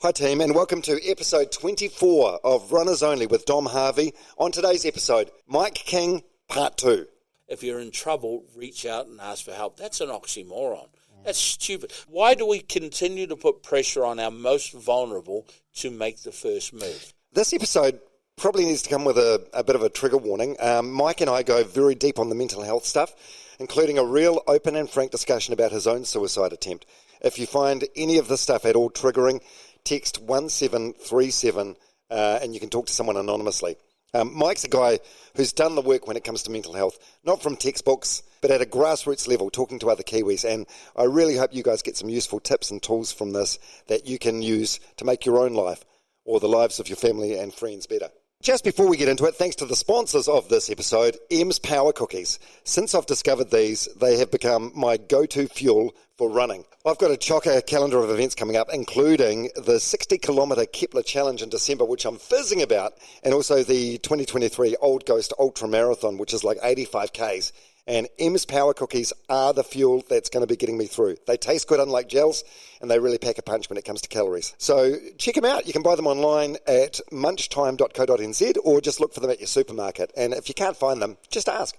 Hi team, and welcome to episode 24 of Runners Only with Dom Harvey. On today's episode, Mike King, part 2. If you're in trouble, reach out and ask for help. That's an oxymoron. That's stupid. Why do we continue to put pressure on our most vulnerable to make the first move? This episode probably needs to come with a bit of a trigger warning. Mike and I go very deep on the mental health stuff, including a real open and frank discussion about his own suicide attempt. If you find any of this stuff at all triggering, text 1737 and you can talk to someone anonymously. Mike's a guy who's done the work when it comes to mental health, not from textbooks, but at a grassroots level, talking to other Kiwis. And I really hope you guys get some useful tips and tools from this that you can use to make your own life or the lives of your family and friends better. Just before we get into it, thanks to the sponsors of this episode, M's Power Cookies. Since I've discovered these, they have become my go-to fuel for running. I've got a chocker calendar of events coming up, including the 60-kilometre Kepler Challenge in December, which I'm fizzing about, and also the 2023 Old Ghost Ultra Marathon, which is like 85 Ks. And M's Power Cookies are the fuel that's going to be getting me through. They taste good, unlike gels, and they really pack a punch when it comes to calories. So check them out. You can buy them online at munchtime.co.nz or just look for them at your supermarket. And if you can't find them, just ask.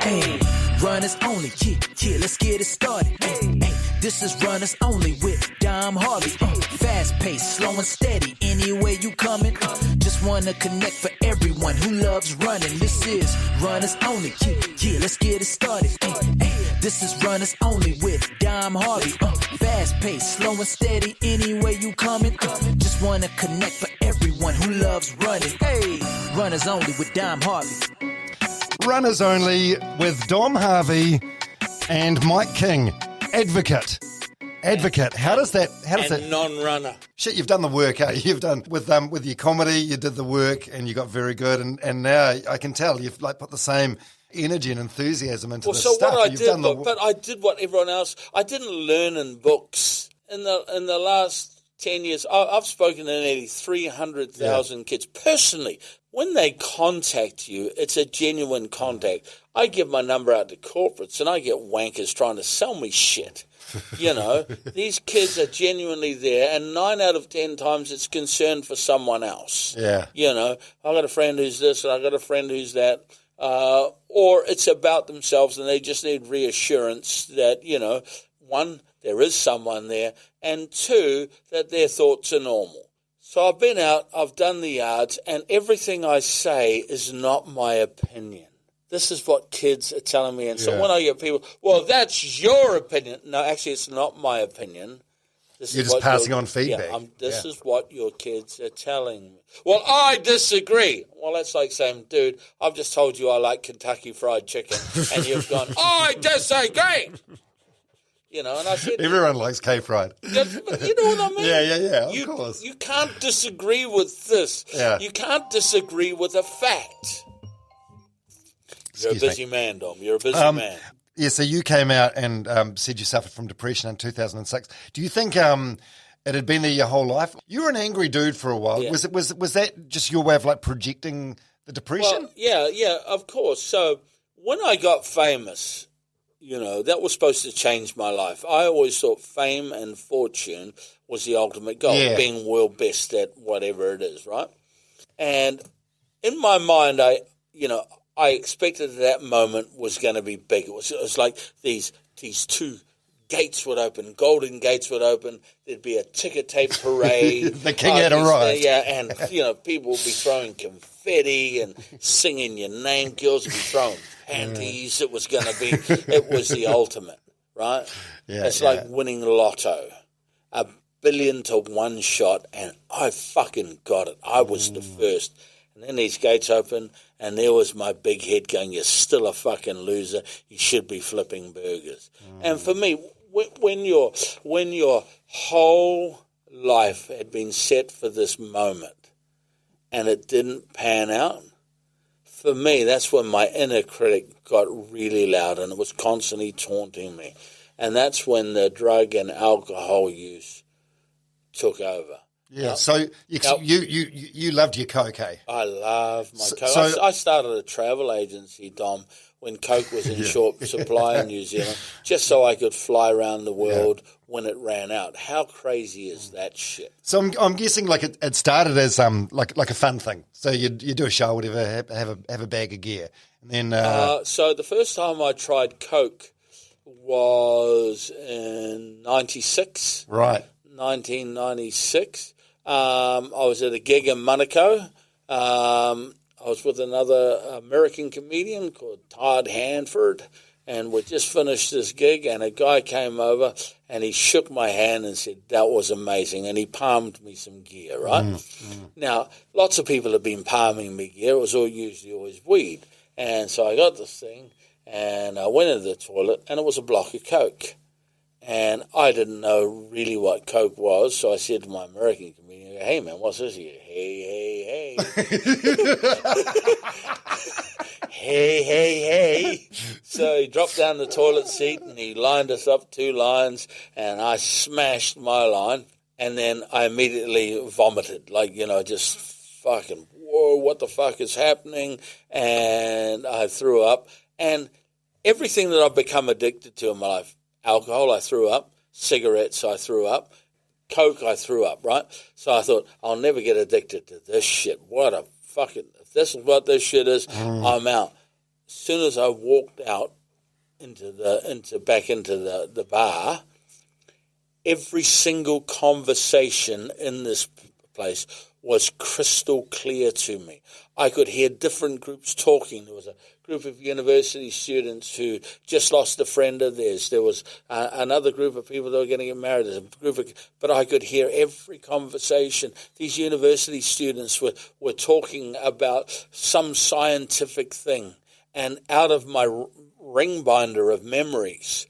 Hey, runners only, yeah, let's get it started. Hey, this is Runners Only with Dom Harvey. Fast paced, slow and steady, anywhere you coming. Just wanna connect for everyone who loves running. This is Runners Only, yeah, let's get it started. This is Runners Only with Dom Harvey. Fast paced, slow and steady, anywhere you coming. Just wanna connect for everyone who loves running. Hey, Runners Only with Dom Harvey. Runners Only with Dom Harvey and Mike King, advocate. How does that? Non-runner. Shit, you've done the work. You've done with your comedy. You did the work, and you got very good. And now I can tell you've like put the same energy and enthusiasm into this stuff. I did what everyone else. I didn't learn in books. In the last 10 years, I've spoken to nearly 300,000 kids personally. When they contact you, it's a genuine contact. I give my number out to corporates, and I get wankers trying to sell me shit. You know, these kids are genuinely there, and 9 out of 10 times it's concern for someone else. Yeah. You know, I've got a friend who's this, and I've got a friend who's that. Or it's about themselves, and they just need reassurance that, you know, one, there is someone there, and two, that their thoughts are normal. So I've been out, I've done the yards, and everything I say is not my opinion. This is what kids are telling me. And so when I get people, well, that's your opinion. No, actually, it's not my opinion. You're just passing on feedback. Yeah, this is what your kids are telling me. Well, I disagree. Well, that's like saying, dude, I've just told you I like Kentucky Fried Chicken, and you've gone, I disagree. You know, and I said... Everyone likes K-Fried. Yeah, but you know what I mean? Yeah, of course. You can't disagree with this. Yeah. You can't disagree with a fact. You're a busy man, Dom. You're a busy man. Yeah, so you came out and said you suffered from depression in 2006. Do you think it had been there your whole life? You were an angry dude for a while. Yeah. Was that just your way of like projecting the depression? Well, yeah, of course. So when I got famous... You know, that was supposed to change my life. I always thought fame and fortune was the ultimate goal, being world best at whatever it is, right? And in my mind, I expected that moment was going to be big. It was like these two gates would open, golden gates would open. There'd be a ticker tape parade. The king had arrived. Yeah, and, you know, people would be throwing confetti and singing your name. Girls would be throwing panties. It was the ultimate, right? Yeah, it's like winning lotto. $1 billion to one shot, and I fucking got it. I was the first. And then these gates open, and there was my big head going, you're still a fucking loser. You should be flipping burgers. And for me, when your whole life had been set for this moment and it didn't pan out, for me, that's when my inner critic got really loud and it was constantly taunting me. And that's when the drug and alcohol use took over. Yeah. So you loved your Coke, eh? I love my Coke. I started a travel agency, Dom, when Coke was in short supply in New Zealand, just so I could fly around the world when it ran out. How crazy is that shit? So I'm guessing like it started as like a fun thing. So you do a show, whatever, have a bag of gear, and then so the first time I tried Coke was in 96. Right. 1996. I was at a gig in Monaco. I was with another American comedian called Todd Hanford, and we just finished this gig, and a guy came over, and he shook my hand and said, that was amazing, and he palmed me some gear, right? Now, lots of people have been palming me gear. It was usually always weed. And so I got this thing, and I went into the toilet, and it was a block of Coke. And I didn't know really what Coke was, so I said to my American comedian, hey, man, what's this here? Hey. hey. So he dropped down the toilet seat, and he lined us up 2 lines, and I smashed my line, and then I immediately vomited, just fucking, whoa, what the fuck is happening? And I threw up. And everything that I've become addicted to in my life, alcohol, I threw up. Cigarettes, I threw up. Coke, I threw up, right? So I thought, I'll never get addicted to this shit. What a fucking, if this is what this shit is, I'm out. As soon as I walked out back into the bar, every single conversation in this place was crystal clear to me. I could hear different groups talking. There was a group of university students who just lost a friend of theirs. There was another group of people that were going to get married. But I could hear every conversation. These university students were talking about some scientific thing. And out of my ring binder of memories,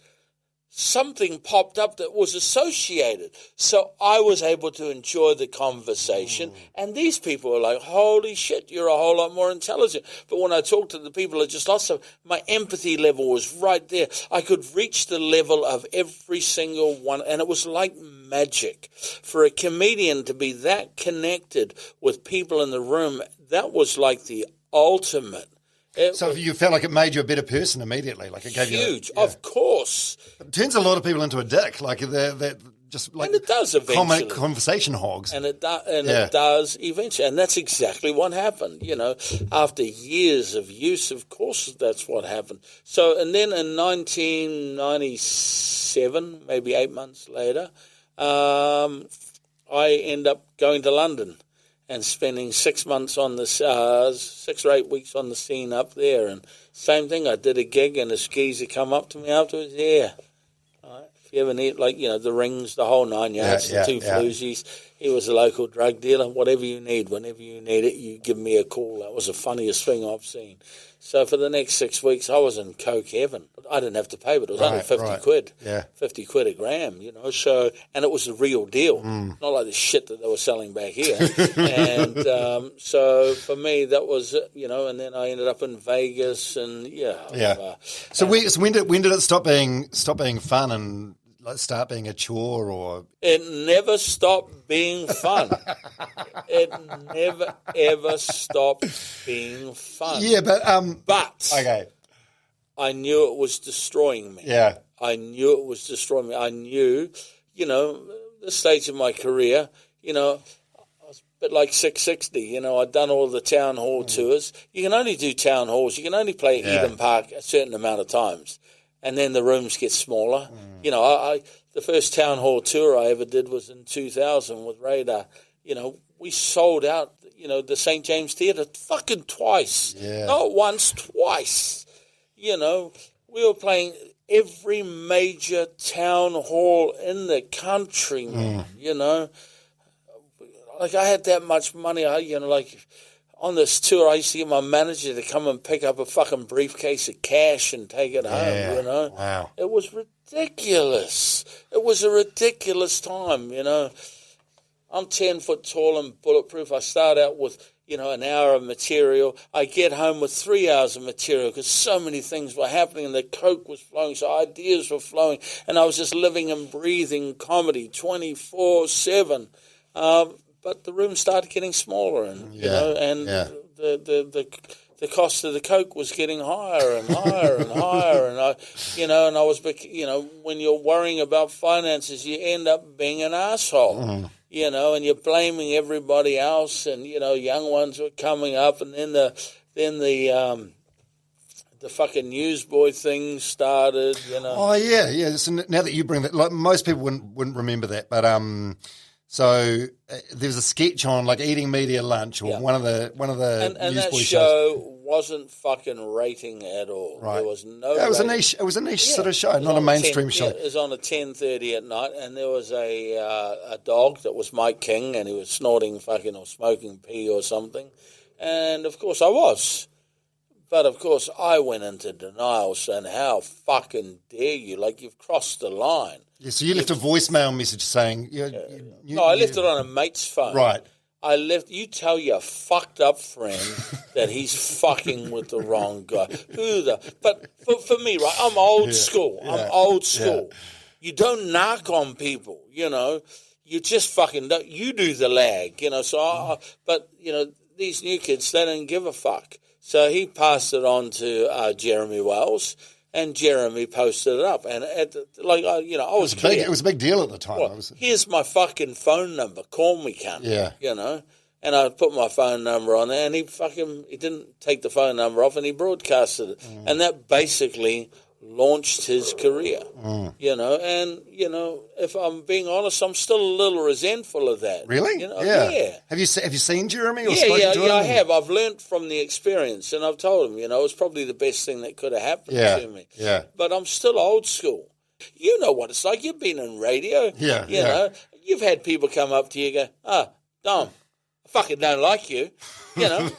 something popped up that was associated. So I was able to enjoy the conversation. And these people were like, holy shit, you're a whole lot more intelligent. But when I talked to the people that just lost them, my empathy level was right there. I could reach the level of every single one. And it was like magic. For a comedian to be that connected with people in the room, that was like the ultimate. So you felt like it made you a better person immediately, like it gave huge, you of course. It turns a lot of people into a dick, like they're just like, and it does eventually, conversation hogs, and it does eventually, and that's exactly what happened. After years of use, of course, that's what happened. So, and then in 1997, maybe 8 months later, I end up going to London and spending 6 months on the 6 or 8 weeks on the scene up there. And same thing, I did a gig, and a geezer come up to me afterwards. Yeah, if you ever need, the rings, the whole 9 yards, the 2 floozies. He was a local drug dealer. Whatever you need, whenever you need it, you give me a call. That was the funniest thing I've seen. So for the next 6 weeks, I was in coke heaven. I didn't have to pay, but it was only 50 quid. Yeah. 50 quid a gram, So, and it was a real deal. Not like the shit that they were selling back here. And so for me, that was, and then I ended up in Vegas and So when did it stop being fun and start being a chore? Or it never stopped being fun. It never ever stopped being fun. Yeah, but okay, I knew it was destroying me. Yeah, I knew it was destroying me. I knew, the stage of my career, I was a bit like 660. I'd done all the town hall tours. You can only do town halls. You can only play Eden Park a certain amount of times. And then the rooms get smaller. The first town hall tour I ever did was in 2000 with Radar. We sold out, the St. James Theatre fucking twice. Yeah. Not once, twice. We were playing every major town hall in the country, man, Like, I had that much money, on this tour, I used to get my manager to come and pick up a fucking briefcase of cash and take it home, Wow. It was ridiculous. It was a ridiculous time, I'm 10 foot tall and bulletproof. I start out with, an hour of material. I get home with 3 hours of material because so many things were happening and the coke was flowing, so ideas were flowing, and I was just living and breathing comedy 24/7. but the room started getting smaller, and the cost of the coke was getting higher and higher and higher, and I was, when you're worrying about finances, you end up being an asshole, and you're blaming everybody else, and young ones were coming up, and then the fucking newsboy thing started, Oh yeah. So now that you bring that, like most people wouldn't remember that, but so there was a sketch on like eating media lunch or one of the and that newsboy show wasn't fucking rating at all. Right. There was no. It was a niche. It was a niche sort of show, not a mainstream show. It was on at 10:30 at night, and there was a dog that was Mike King, and he was snorting fucking or smoking pee or something, and of course I was. But, of course, I went into denial saying, how fucking dare you? Like, you've crossed the line. Yeah, so you left a voicemail message saying... No, I left it on a mate's phone. Right. You tell your fucked up friend that he's fucking with the wrong guy. But for me, right, I'm old school. I'm old school. You don't knock on people, You just fucking don't. You do the lag, but these new kids, they don't give a fuck. So he passed it on to Jeremy Wells, and Jeremy posted it up. And I was clear. It was a big deal at the time. Well, here's my fucking phone number. Call me, cunt. Yeah. And I put my phone number on there, and he didn't take the phone number off, and he broadcasted it. And that basically launched his career. And if I'm being honest, I'm still a little resentful of that. Really? Yeah. Have you seen Jeremy? Or Yeah, to him? I have. I've learnt from the experience, and I've told him, it was probably the best thing that could have happened to me. Yeah. But I'm still old school. You know what it's like. You've been in radio. Yeah. You know, you've had people come up to you and go, Dom, I fucking don't like you. I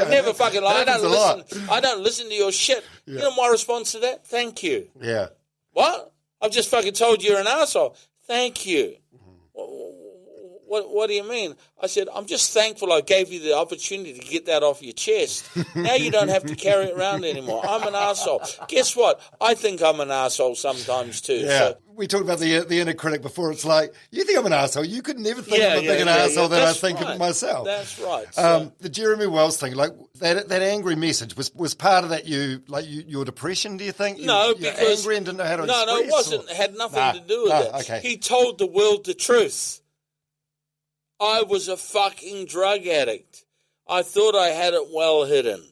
never fucking like. I don't listen to your shit. You know my response to that? Thank you. Yeah. What? I've just fucking told you you're an asshole. Thank you. What do you mean? I said, I'm just thankful I gave you the opportunity to get that off your chest. Now you don't have to carry it around anymore. I'm an asshole. Guess what? I think I'm an asshole sometimes too. Yeah. So, we talked about the inner critic before. It's like, you think I'm an asshole. You could never think I'm a bigger asshole than I think of myself. That's right. So, the Jeremy Wells thing, like that angry message was part of that. Your depression? Do you think? No, you're because angry and didn't know how to express. No, it wasn't. It had nothing to do with that. Okay. He told the world the truth. I was a fucking drug addict. I thought I had it well hidden,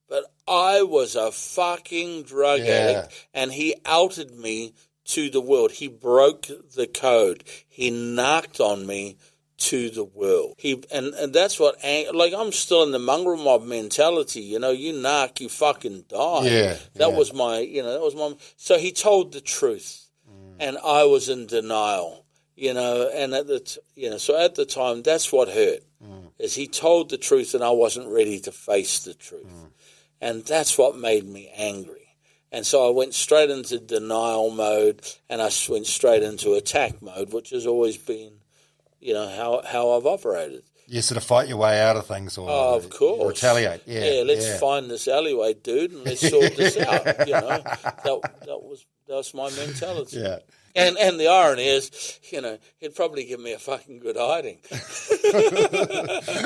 but I was a fucking drug addict, and he outed me to the world. He broke the code. He knocked on me to the world. And that's what, like, I'm still in the mongrel mob mentality. You knock, you fucking die. That was my. So he told the truth, and I was in denial. And at the time, that's what hurt, is he told the truth and I wasn't ready to face the truth. And that's what made me angry. And so I went straight into denial mode, and I went straight into attack mode, which has always been, how I've operated. You sort of fight your way out of things, or of course, or retaliate. Let's find this alleyway, dude, and let's sort this out. That was my mentality. Yeah. And the irony is, he'd probably give me a fucking good hiding.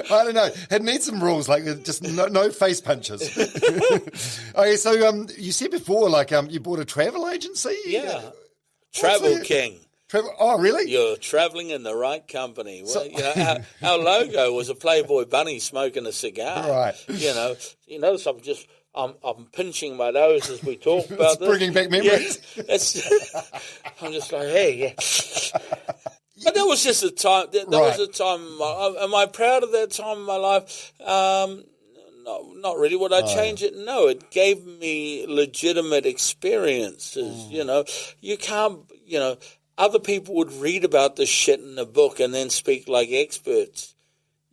I don't know. It needs some rules, like just no face punches. Okay, so you said before, like you bought a travel agency. Yeah, Travel King. Oh, really? You're travelling in the right company. Well, our logo was a Playboy bunny smoking a cigar. Right. I'm pinching my nose as we talk about this. Bringing back memories. I'm just like, hey, But that was just a time. That was a time. Am I proud of that time in my life? No, not really. Would I change it? No. It gave me legitimate experiences. You can't. Other people would read about this shit in a book and then speak like experts.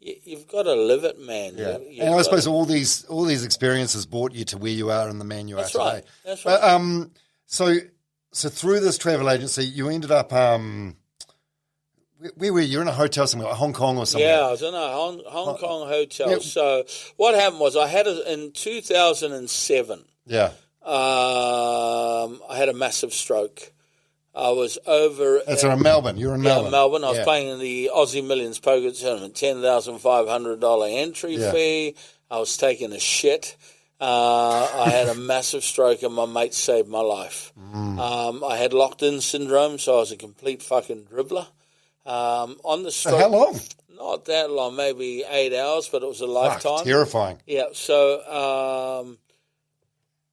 You've got to live it, man. Yeah. And I suppose all these experiences brought you to where you are and the man you are today. Right. That's right. So through this travel agency, you ended up where were you? You're in a hotel somewhere, like Hong Kong or something. Yeah, I was in a Hong Kong hotel. Yeah. So what happened was I had in 2007. Yeah. I had a massive stroke. I was over... That's in Melbourne. You're in Melbourne. Yeah, Melbourne. I was playing in the Aussie Millions Poker Tournament, $10,500 entry fee. I was taking a shit. I had a massive stroke and my mate saved my life. I had locked-in syndrome, so I was a complete fucking dribbler. On the stroke... How long? Not that long, maybe 8 hours, but it was a lifetime. Terrifying. Yeah, so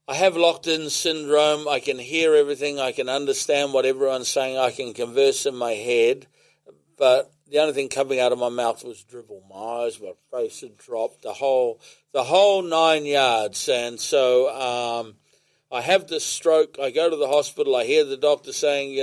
I have locked-in syndrome. I can hear everything. I can understand what everyone's saying. I can converse in my head, but the only thing coming out of my mouth was dribble. My eyes, my face had dropped, the whole 9 yards. And so I have this stroke. I go to the hospital. I hear the doctor saying,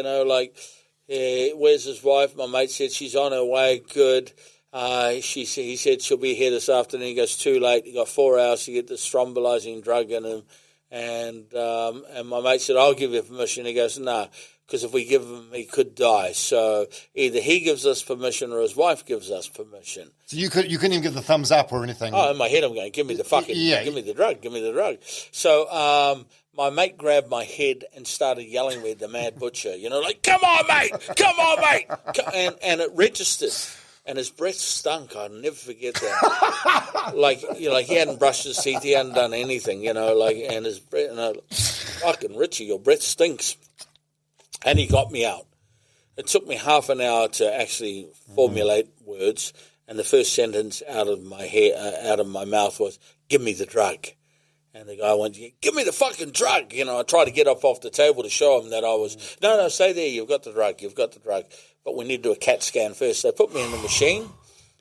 where's his wife? My mate said she's on her way. Good. He said she'll be here this afternoon. He goes, too late. You got 4 hours to get this thrombolizing drug in him. And my mate said, I'll give you permission. He goes, no, because if we give him, he could die. So either he gives us permission or his wife gives us permission. So you couldn't even give the thumbs up or anything? Oh, in my head I'm going, give me the fucking, give me the drug. So my mate grabbed my head and started yelling at me, the Mad Butcher, come on, mate, and it registered. And his breath stunk. I'll never forget that. He hadn't brushed his teeth. He hadn't done anything, and his breath, fucking Richie, your breath stinks. And he got me out. It took me half an hour to actually formulate words. And the first sentence out of my mouth was, give me the drug. And the guy went, give me the fucking drug. I tried to get up off the table to show him that I was, no, stay there. You've got the drug. But we need to do a CAT scan first. They put me in the machine,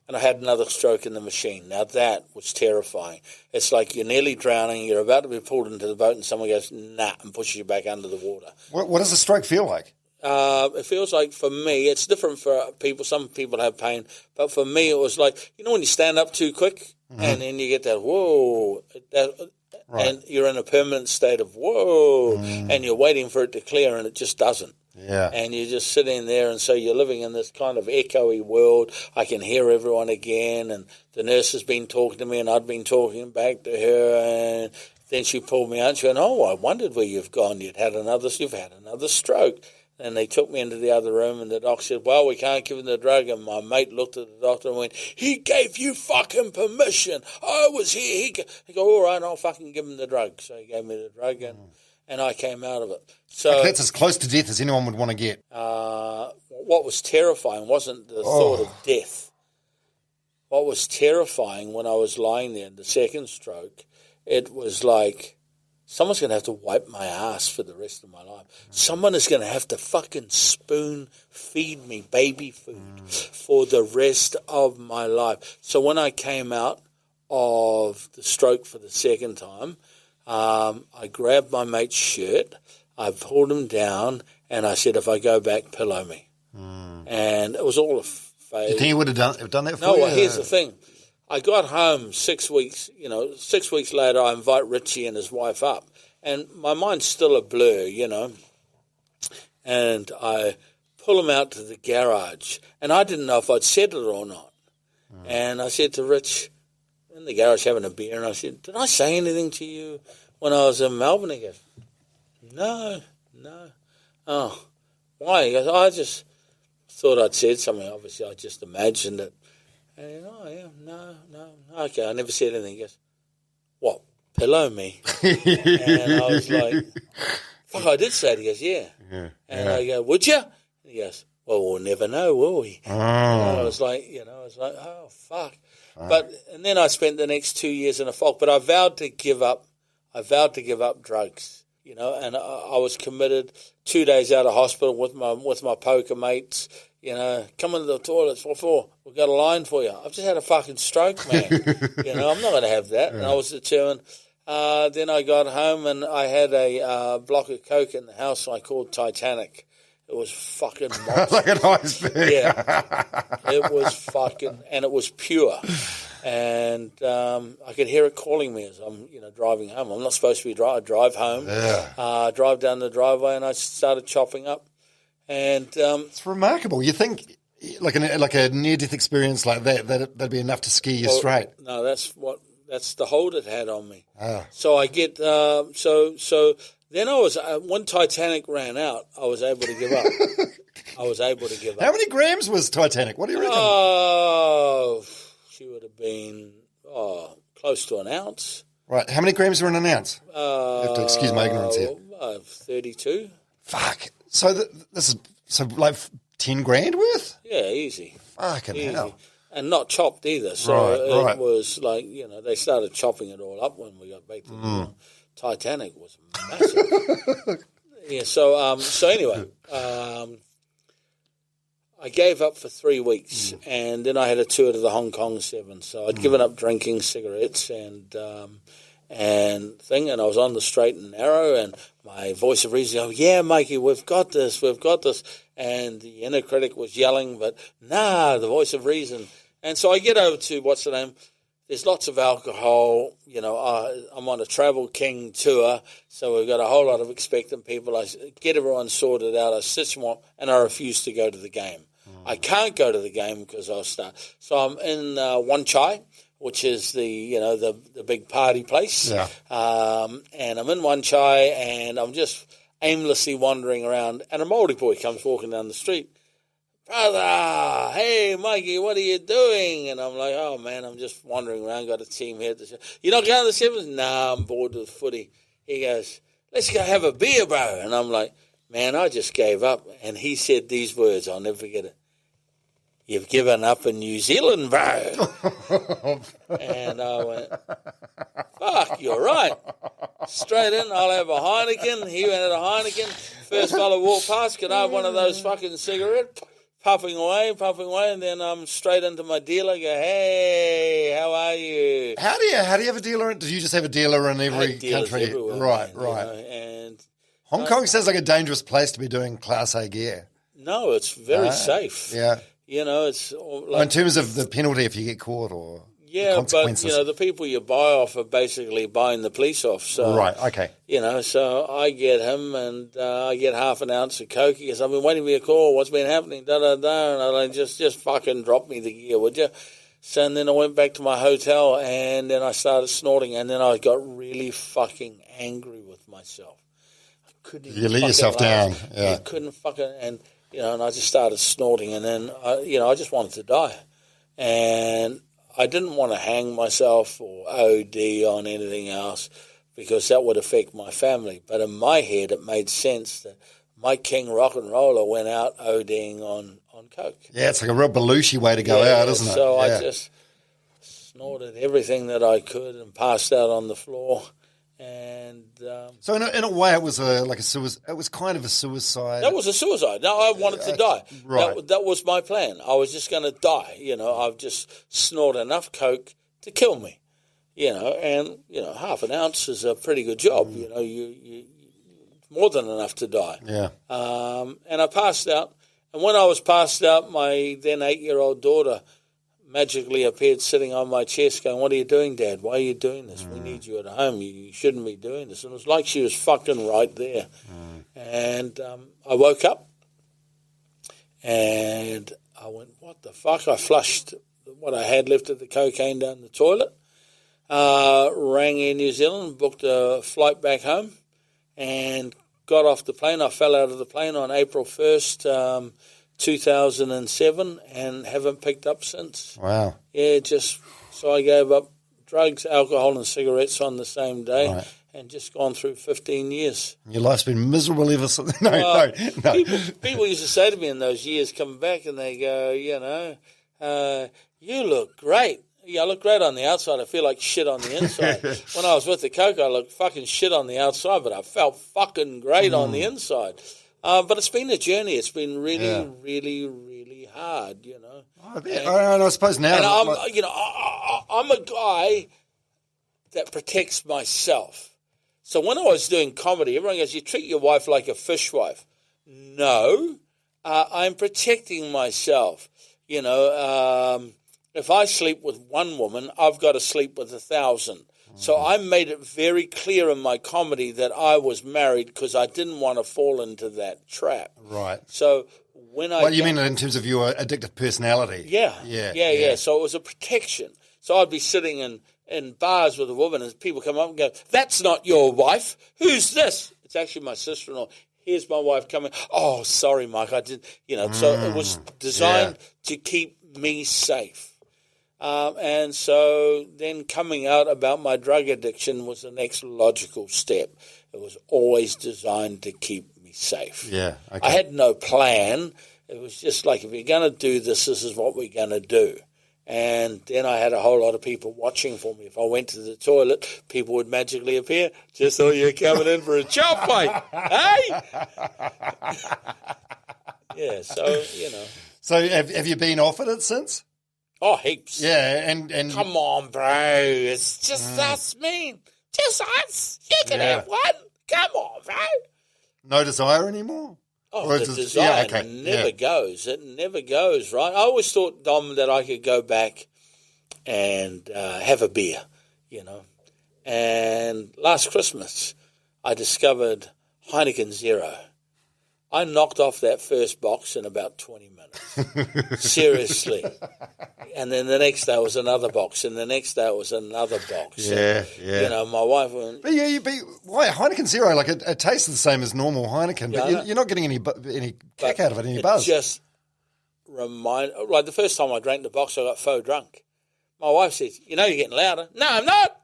and I had another stroke in the machine. Now, that was terrifying. It's like you're nearly drowning, you're about to be pulled into the boat, and someone goes, nah, and pushes you back under the water. What does a stroke feel like? It feels like, for me, it's different for people. Some people have pain. But for me, it was like, when you stand up too quick, and then you get that, whoa, right. And you're in a permanent state of, whoa, and you're waiting for it to clear, and it just doesn't. Yeah. And you're just sitting there, and so you're living in this kind of echoey world. I can hear everyone again, and the nurse has been talking to me, and I'd been talking back to her, and then she pulled me out, and she went, oh, I wondered where you've gone. You've had another stroke. And they took me into the other room, and the doctor said, well, we can't give him the drug. And my mate looked at the doctor and went, he gave you fucking permission. I was here. He go, all right, I'll fucking give him the drug. So he gave me the drug, and I came out of it. So that's as close to death as anyone would want to get. What was terrifying wasn't the thought of death. What was terrifying when I was lying there in the second stroke, it was like, someone's going to have to wipe my ass for the rest of my life. Someone is going to have to fucking spoon feed me baby food for the rest of my life. So when I came out of the stroke for the second time, I grabbed my mate's shirt, I pulled him down, and I said, if I go back, pillow me. And it was all a phase. Do you think he would have done that for you? No, well, here's the thing. I got home 6 weeks, 6 weeks later, I invite Richie and his wife up. And my mind's still a blur, And I pull him out to the garage. And I didn't know if I'd said it or not. And I said to Rich, in the garage having a beer, and I said, did I say anything to you when I was in Melbourne? He goes, no. Oh, why? He goes, I just thought I'd said something. Obviously, I just imagined it. And no. Okay, I never said anything. He goes, what, pillow me? And I was like, fuck, I did say it. He goes, yeah. I go, would you? And he goes, well, we'll never know, will we? And I was like, oh, fuck. And then I spent the next 2 years in a fog. But I vowed to give up. Drugs, and I was committed. 2 days out of hospital with my poker mates. Come into the toilets. What for? We've got a line for you. I've just had a fucking stroke, man. I'm not going to have that. And I was determined. Then I got home and I had a block of coke in the house I called Titanic. It was fucking monster. Like an iceberg. Yeah. It was fucking, and it was pure. And I could hear it calling me as I'm, driving home. I'm not supposed to be drive home. Yeah. Drive down the driveway, and I started chopping up. And it's remarkable. You think like a near-death experience like that'd be enough to scare you straight? No, that's the hold it had on me. Ah. So I get so Then I was when Titanic ran out, I was able to give up. How many grams was Titanic? What do you reckon? Oh, she would have been close to an ounce. Right. How many grams are in an ounce? You have to excuse my ignorance here. 32. Fuck. So this is like 10 grand worth? Yeah, easy. Fucking hell. And not chopped either. So it was like, they started chopping it all up when we got back to Titanic was massive. Yeah, so anyway, I gave up for 3 weeks, and then I had a tour to the Hong Kong 7. So I'd given up drinking, cigarettes, and I was on the straight and narrow, and my voice of reason, yeah, Mikey, we've got this, and the inner critic was yelling, but the voice of reason. And so I get over to, what's the name, there's lots of alcohol, I'm on a Travel King tour, so we've got a whole lot of expectant people. I get everyone sorted out, I sit them and I refuse to go to the game. I can't go to the game because I'll start. So I'm in Wan Chai, which is the big party place. Yeah. And I'm in Wan Chai and I'm just aimlessly wandering around, and a Māori boy comes walking down the street. Brother, hey, Mikey, what are you doing? And I'm like, oh, man, I'm just wandering around, got a team here. You're not going to the Sevens? Nah, I'm bored with footy. He goes, let's go have a beer, bro. And I'm like, man, I just gave up. And he said these words, I'll never forget it. You've given up in New Zealand, bro. And I went, fuck, you're right. Straight in, I'll have a Heineken. He went at a Heineken. First fella walked past, could I have one of those fucking cigarettes? Puffing away, and then I'm straight into my dealer. Go, hey, how are you? How do you have a dealer? Do you just have a dealer in every country? Right. And Hong Kong sounds like a dangerous place to be doing Class A gear. No, it's very safe. Yeah. It's like, in terms of the penalty if you get caught or consequences. But the people you buy off are basically buying the police off. So right, okay. So I get him and I get half an ounce of coke. He goes, I've been waiting for your call. What's been happening? And I like, just fucking drop me the gear, would you? So and then I went back to my hotel and then I started snorting and then I got really fucking angry with myself. I couldn't even. You let yourself down. Yeah. I couldn't fucking and I just started snorting and then I just wanted to die. And I didn't want to hang myself or OD on anything else because that would affect my family. But in my head, it made sense that my king rock and roller went out ODing on coke. Yeah, it's like a real Belushi way to go out, isn't it? So I just snorted everything that I could and passed out on the floor. And so in a way, it was like a suicide. It was kind of a suicide. That was a suicide. No, I wanted to die. Right. That was my plan. I was just going to die. I've just snorted enough coke to kill me. And half an ounce is a pretty good job. You more than enough to die. Yeah. And I passed out. And when I was passed out, my then 8-year-old daughter magically appeared sitting on my chest going, what are you doing, Dad? Why are you doing this? We need you at home. You shouldn't be doing this. And it was like she was fucking right there. And I woke up and I went, what the fuck? I flushed what I had left of the cocaine down the toilet, rang Air New Zealand, booked a flight back home and got off the plane. I fell out of the plane on April 1st, 2007 and haven't picked up since. Wow. Yeah, so I gave up drugs, alcohol and cigarettes on the same day and just gone through 15 years. Your life's been miserable ever since. No. People used to say to me in those years, coming back and they go, you look great. Yeah, I look great on the outside. I feel like shit on the inside. When I was with the coke, I looked fucking shit on the outside, but I felt fucking great on the inside. But it's been a journey. It's been really, really, really hard, And I suppose now... And I'm a guy that protects myself. So when I was doing comedy, everyone goes, you treat your wife like a fishwife. No, I'm protecting myself. If I sleep with one woman, I've got to sleep with 1,000. So I made it very clear in my comedy that I was married because I didn't want to fall into that trap. Right. So when I... Well, you mean in terms of your addictive personality? Yeah. So it was a protection. So I'd be sitting in bars with a woman and people come up and go, that's not your wife. Who's this? It's actually my sister-in-law. Here's my wife coming. Oh, sorry, Mike, I did. So it was designed to keep me safe. And so then coming out about my drug addiction was the next logical step. It was always designed to keep me safe. Yeah, okay. I had no plan. It was just like, if you're going to do this, this is what we're going to do. And then I had a whole lot of people watching for me. If I went to the toilet, people would magically appear. Just so you're coming in for a chop, mate. Hey? Yeah, so. So have you been offered it since? Oh, heaps. Yeah, and come on, bro. It's just us, man. Just us. You can have one. Come on, bro. No desire anymore? Oh, or the desire never goes. It never goes, right? I always thought, Dom, that I could go back and have a beer, And last Christmas, I discovered Heineken Zero. I knocked off that first box in about 20 minutes. Seriously. And then the next day was another box, and the next day it was another box. Yeah, and, my wife went... But why Heineken Zero? Like, it tastes the same as normal Heineken, but you're not getting any kick out of it, any buzz. Just like the first time I drank the box, I got faux drunk. My wife says, you're getting louder. No, I'm not.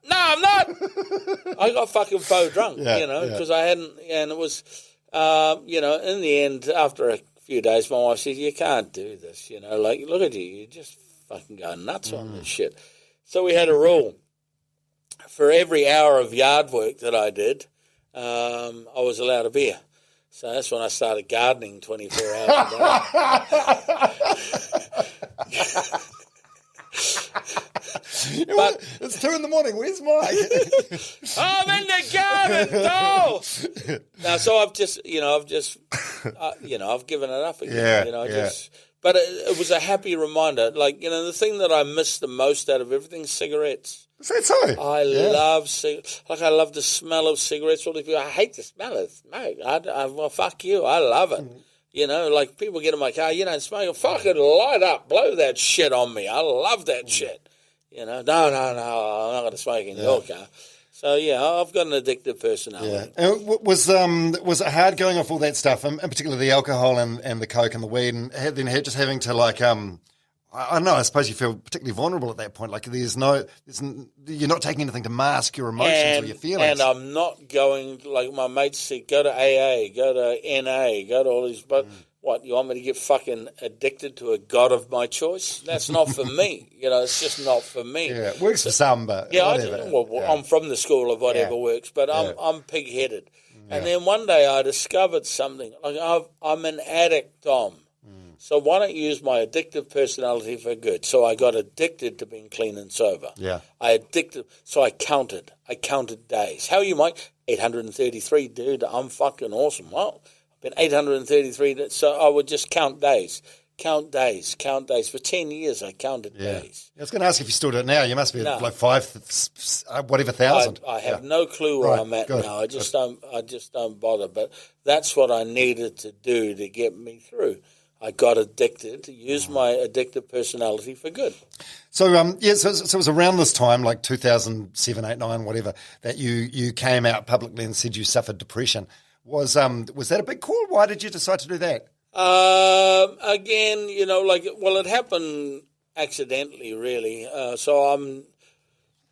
I got fucking faux drunk, because I hadn't, and it was... in the end, after a few days, my wife says, you can't do this, like, look at you, you're just fucking going nuts on this shit. So we had a rule. For every hour of yard work that I did, I was allowed a beer. So that's when I started gardening 24 hours a day. But it's 2 a.m. Where's Mike? I'm in the garden, doll. Now, so I've given it up again. But it was a happy reminder. Like, the thing that I miss the most out of everything is cigarettes. Is that so? I love cigarettes. Like, I love the smell of cigarettes. All these people, I hate the smell of smoke. Well, fuck you. I love it. Like, people get in my car, you don't smoke. Fucking light up. Blow that shit on me. I love that shit. No, I'm not going to smoke in your car. So, I've got an addictive personality. Yeah. Was it hard going off all that stuff, and particularly the alcohol and the coke and the weed, and then just having to, like, I don't know, I suppose you feel particularly vulnerable at that point. Like, you're not taking anything to mask your emotions or your feelings. And I'm not going, like my mates say, go to AA, go to NA, go to all these, but... What, you want me to get fucking addicted to a god of my choice? That's not for me. It's just not for me. Yeah, it works for some, but whatever. I'm from the school of whatever works, but I'm pig-headed. And then one day I discovered something. Like, I'm an addict, Dom. So why don't you use my addictive personality for good? So I got addicted to being clean and sober. Yeah. So I counted. I counted days. How are you, Mike? 833, dude. I'm fucking awesome. Well, been 833, so I would just count days. For 10 years, I counted days. I was going to ask if you still do it now. You must be like 5,000. I have no clue where I'm at now. I just don't bother. But that's what I needed to do to get me through. I got addicted to use my addictive personality for good. So so it was around this time, like 2007, 8, 9, whatever, that you came out publicly and said you suffered depression. Was that a big call? Why did you decide to do that? Again, it happened accidentally, really. So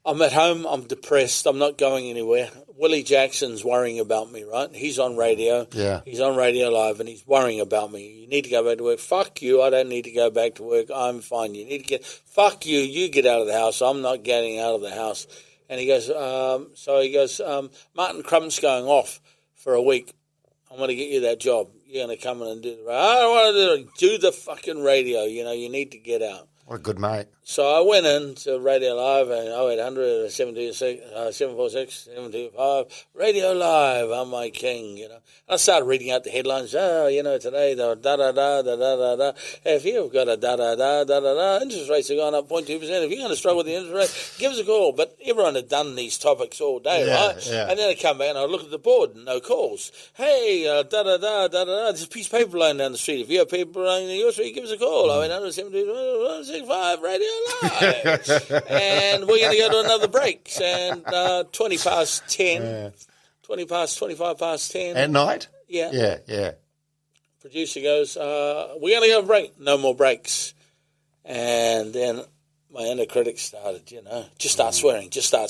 I'm at home. I'm depressed. I'm not going anywhere. Willie Jackson's worrying about me, right? He's on radio. Yeah. He's on Radio Live, and he's worrying about me. You need to go back to work. Fuck you. I don't need to go back to work. I'm fine. You need to fuck you. You get out of the house. I'm not getting out of the house. And he goes, Martin Crump's going off for a week. I'm going to get you that job. You're going to come in and do the radio. I don't want to do the fucking radio. You need to get out. What a good mate. So I went in to Radio Live and 0800 746 725 Radio Live. I'm my king, And I started reading out the headlines. Today the da-da-da. If you've got a da-da-da, interest rates have gone up 0.2%. If you're going to struggle with the interest rate, give us a call. But everyone had done these topics all day, right? Yeah. And then I come back and I look at the board and no calls. Hey, da-da-da, there's a piece of paper lying down the street. If you have paper lying in your street, give us a call. 0800 725 Radio Live. And we're going to go to another break. And 10:20, 25 past 10. At night? Yeah. Yeah. Producer goes, we're going to go break. No more breaks. And then my inner critic started, just start swearing. If you start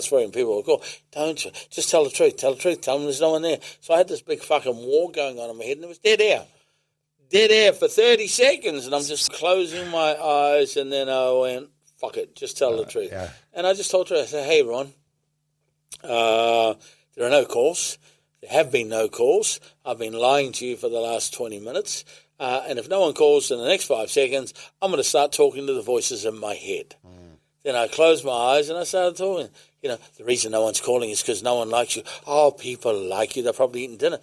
swearing, people will call. Don't you? Just tell the truth. Tell them there's no one there. So I had this big fucking war going on in my head, and it was dead air. Dead air for 30 seconds, and I'm just closing my eyes, and then I went, fuck it, just tell the truth. Yeah. And I just told her, I said, hey, Ron, there are no calls. There have been no calls. I've been lying to you for the last 20 minutes. And if no one calls in the next 5 seconds, I'm going to start talking to the voices in my head. Then I closed my eyes and I started talking. The reason no one's calling is because no one likes you. Oh, people like you. They're probably eating dinner.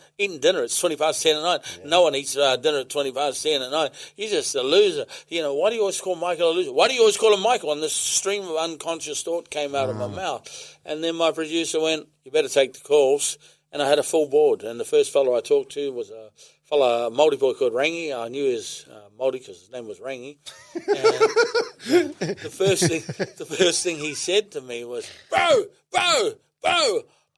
It's 20 past 10 at night. Yeah. No one eats dinner at 20 past 10 at night. You're just a loser. Why do you always call Michael a loser? Why do you always call him Michael? And this stream of unconscious thought came out of my mouth. And then my producer went, you better take the calls. And I had a full board. And the first fellow I talked to was a fellow, a Māori boy called Rangi. I knew his Māori because his name was Rangi. And the first thing he said to me was, bro, I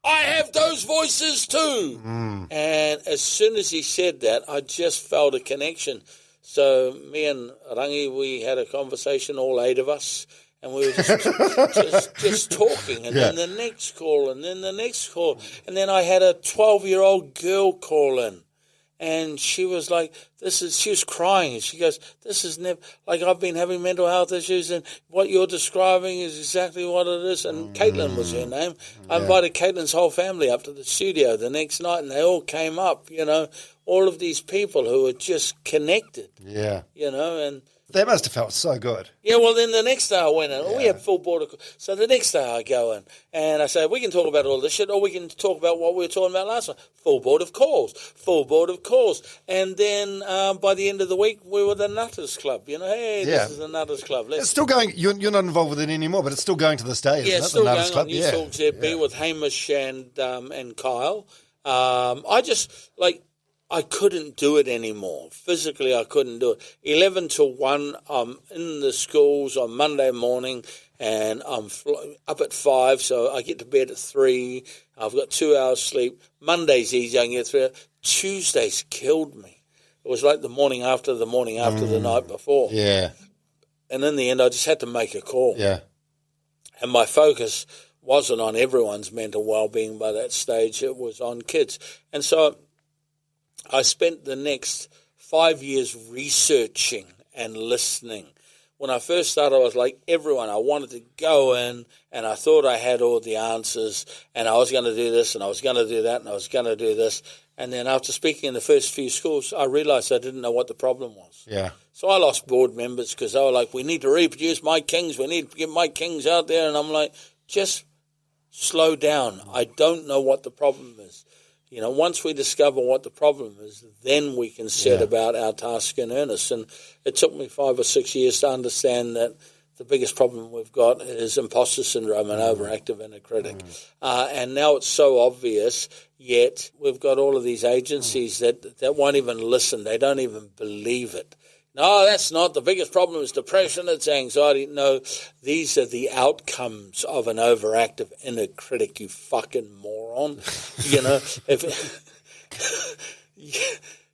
have those voices too. And as soon as he said that, I just felt a connection. So me and Rangi, we had a conversation, all 8 of us. And we were just talking, and then the next call, and then the next call. And then I had a 12-year-old girl call in, and she was like, she was crying, and she goes, this is never, like I've been having mental health issues, and what you're describing is exactly what it is. And Caitlin was her name. I invited Caitlin's whole family up to the studio the next night, and they all came up, all of these people who were just connected. Yeah. And that must have felt so good. Yeah, well, then the next day I went in. We had full board. So the next day I go in and I say, we can talk about all this shit or we can talk about what we were talking about last time. Full board of calls. And then by the end of the week, we were the Nutters Club. Hey, this is the Nutters Club. It's still going. You're not involved with it anymore, but it's still going to this day, isn't it? It's still going on News Talk ZB with Hamish and Kyle. I couldn't do it anymore. Physically, I couldn't do it. 11 to 1, I'm in the schools on Monday morning, and I'm up at 5, so I get to bed at 3. I've got 2 hours sleep. Monday's easy, I can get 3 hours. Tuesday's killed me. It was like the morning after the night before. Yeah. And in the end, I just had to make a call. Yeah. And my focus wasn't on everyone's mental well-being by that stage. It was on kids. And so I spent the next 5 years researching and listening. When I first started, I was like everyone. I wanted to go in, and I thought I had all the answers, and I was going to do this, and I was going to do that, and I was going to do this. And then after speaking in the first few schools, I realized I didn't know what the problem was. Yeah. So I lost board members because they were like, we need to reproduce my kings. We need to get my kings out there. And I'm like, just slow down. I don't know what the problem is. Once we discover what the problem is, then we can set about our task in earnest. And it took me 5 or 6 years to understand that the biggest problem we've got is imposter syndrome and overactive inner critic. And now it's so obvious, yet we've got all of these agencies that won't even listen. They don't even believe it. No, that's not. The biggest problem is depression, it's anxiety. No, these are the outcomes of an overactive inner critic, you fucking moron.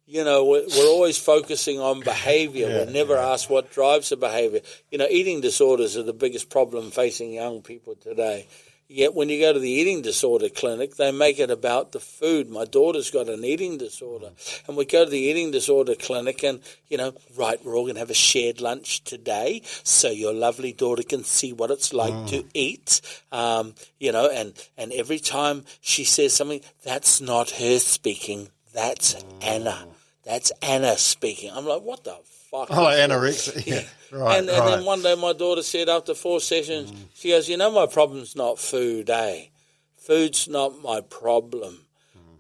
We're always focusing on behavior. We're never asked what drives the behavior. Eating disorders are the biggest problem facing young people today. Yet when you go to the eating disorder clinic, they make it about the food. My daughter's got an eating disorder. And we go to the eating disorder clinic and, right, we're all going to have a shared lunch today so your lovely daughter can see what it's like to eat. And every time she says something, that's not her speaking, that's Anna. That's Anna speaking. I'm like, what the fuck? Oh, anorexia. Yeah. Right, and then one day my daughter said after 4 sessions, she goes, my problem's not food, Food's not my problem.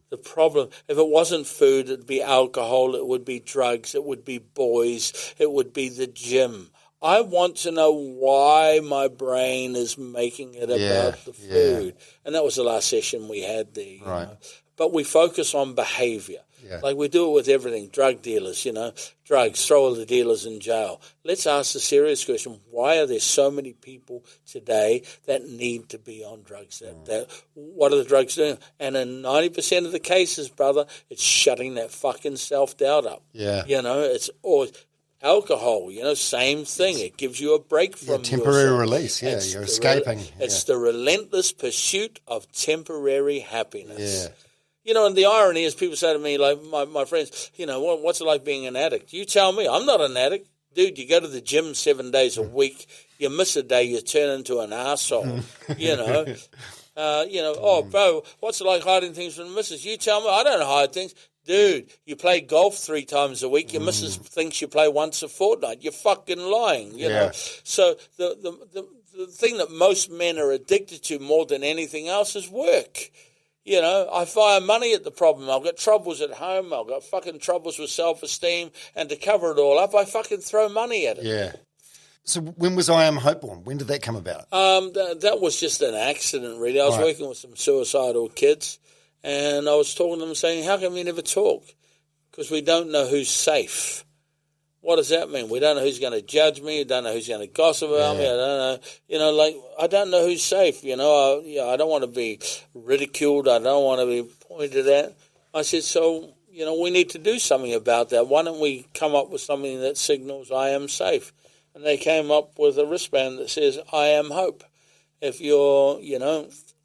The problem, if it wasn't food, it'd be alcohol, it would be drugs, it would be boys, it would be the gym. I want to know why my brain is making it about the food. And that was the last session we had there. Right. But we focus on behavior. Yeah. Like we do it with everything. Drug dealers, drugs, throw all the dealers in jail. Let's ask the serious question, why are there so many people today that need to be on drugs? What are the drugs doing? And in 90% of the cases, brother, it's shutting that fucking self-doubt up. Yeah. It's always... Alcohol, same thing. It gives you a break from temporary yourself. release. Yeah, you're escaping. It's the relentless pursuit of temporary happiness. Yeah. And the irony is people say to me, like my friends, what's it like being an addict? You tell me. I'm not an addict. Dude, you go to the gym 7 days a week. You miss a day, you turn into an arsehole, oh, bro, what's it like hiding things from the missus? You tell me. I don't hide things. Dude, you play golf 3 times a week. Your missus thinks you play once a fortnight. You're fucking lying, you know. So the thing that most men are addicted to more than anything else is work. I fire money at the problem. I've got troubles at home. I've got fucking troubles with self-esteem. And to cover it all up, I fucking throw money at it. Yeah. So when was I Am Hope born? When did that come about? That was just an accident, really. I was working with some suicidal kids. And I was talking to them saying, how come we never talk? Because we don't know who's safe. What does that mean? We don't know who's going to judge me. We don't know who's going to gossip about me. I don't know. I don't know who's safe. I don't want to be ridiculed. I don't want to be pointed at. I said, so, we need to do something about that. Why don't we come up with something that signals I am safe? And they came up with a wristband that says, I am hope. If you're,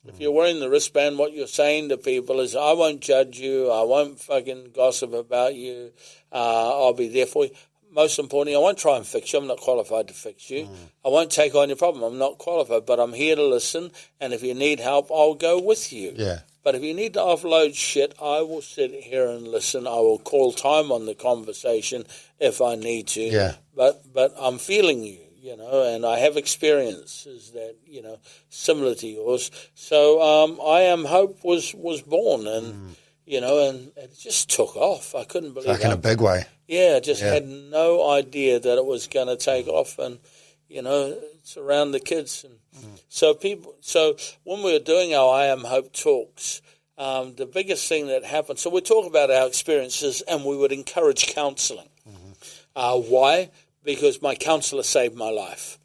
if you're wearing the wristband, what you're saying to people is, I won't judge you. I won't fucking gossip about you. I'll be there for you. Most importantly, I won't try and fix you. I'm not qualified to fix you. I won't take on your problem. I'm not qualified, but I'm here to listen. And if you need help, I'll go with you. Yeah. But if you need to offload shit, I will sit here and listen. I will call time on the conversation if I need to. Yeah. But I'm feeling you. And I have experiences that, similar to yours. So I Am Hope was born, and, and it just took off. I couldn't believe it. Like in a big way. Yeah, I just had no idea that it was going to take off, and, it's around the kids. And so when we were doing our I Am Hope talks, the biggest thing that happened, so we talk about our experiences, and we would encourage counselling. Why? Because my counsellor saved my life.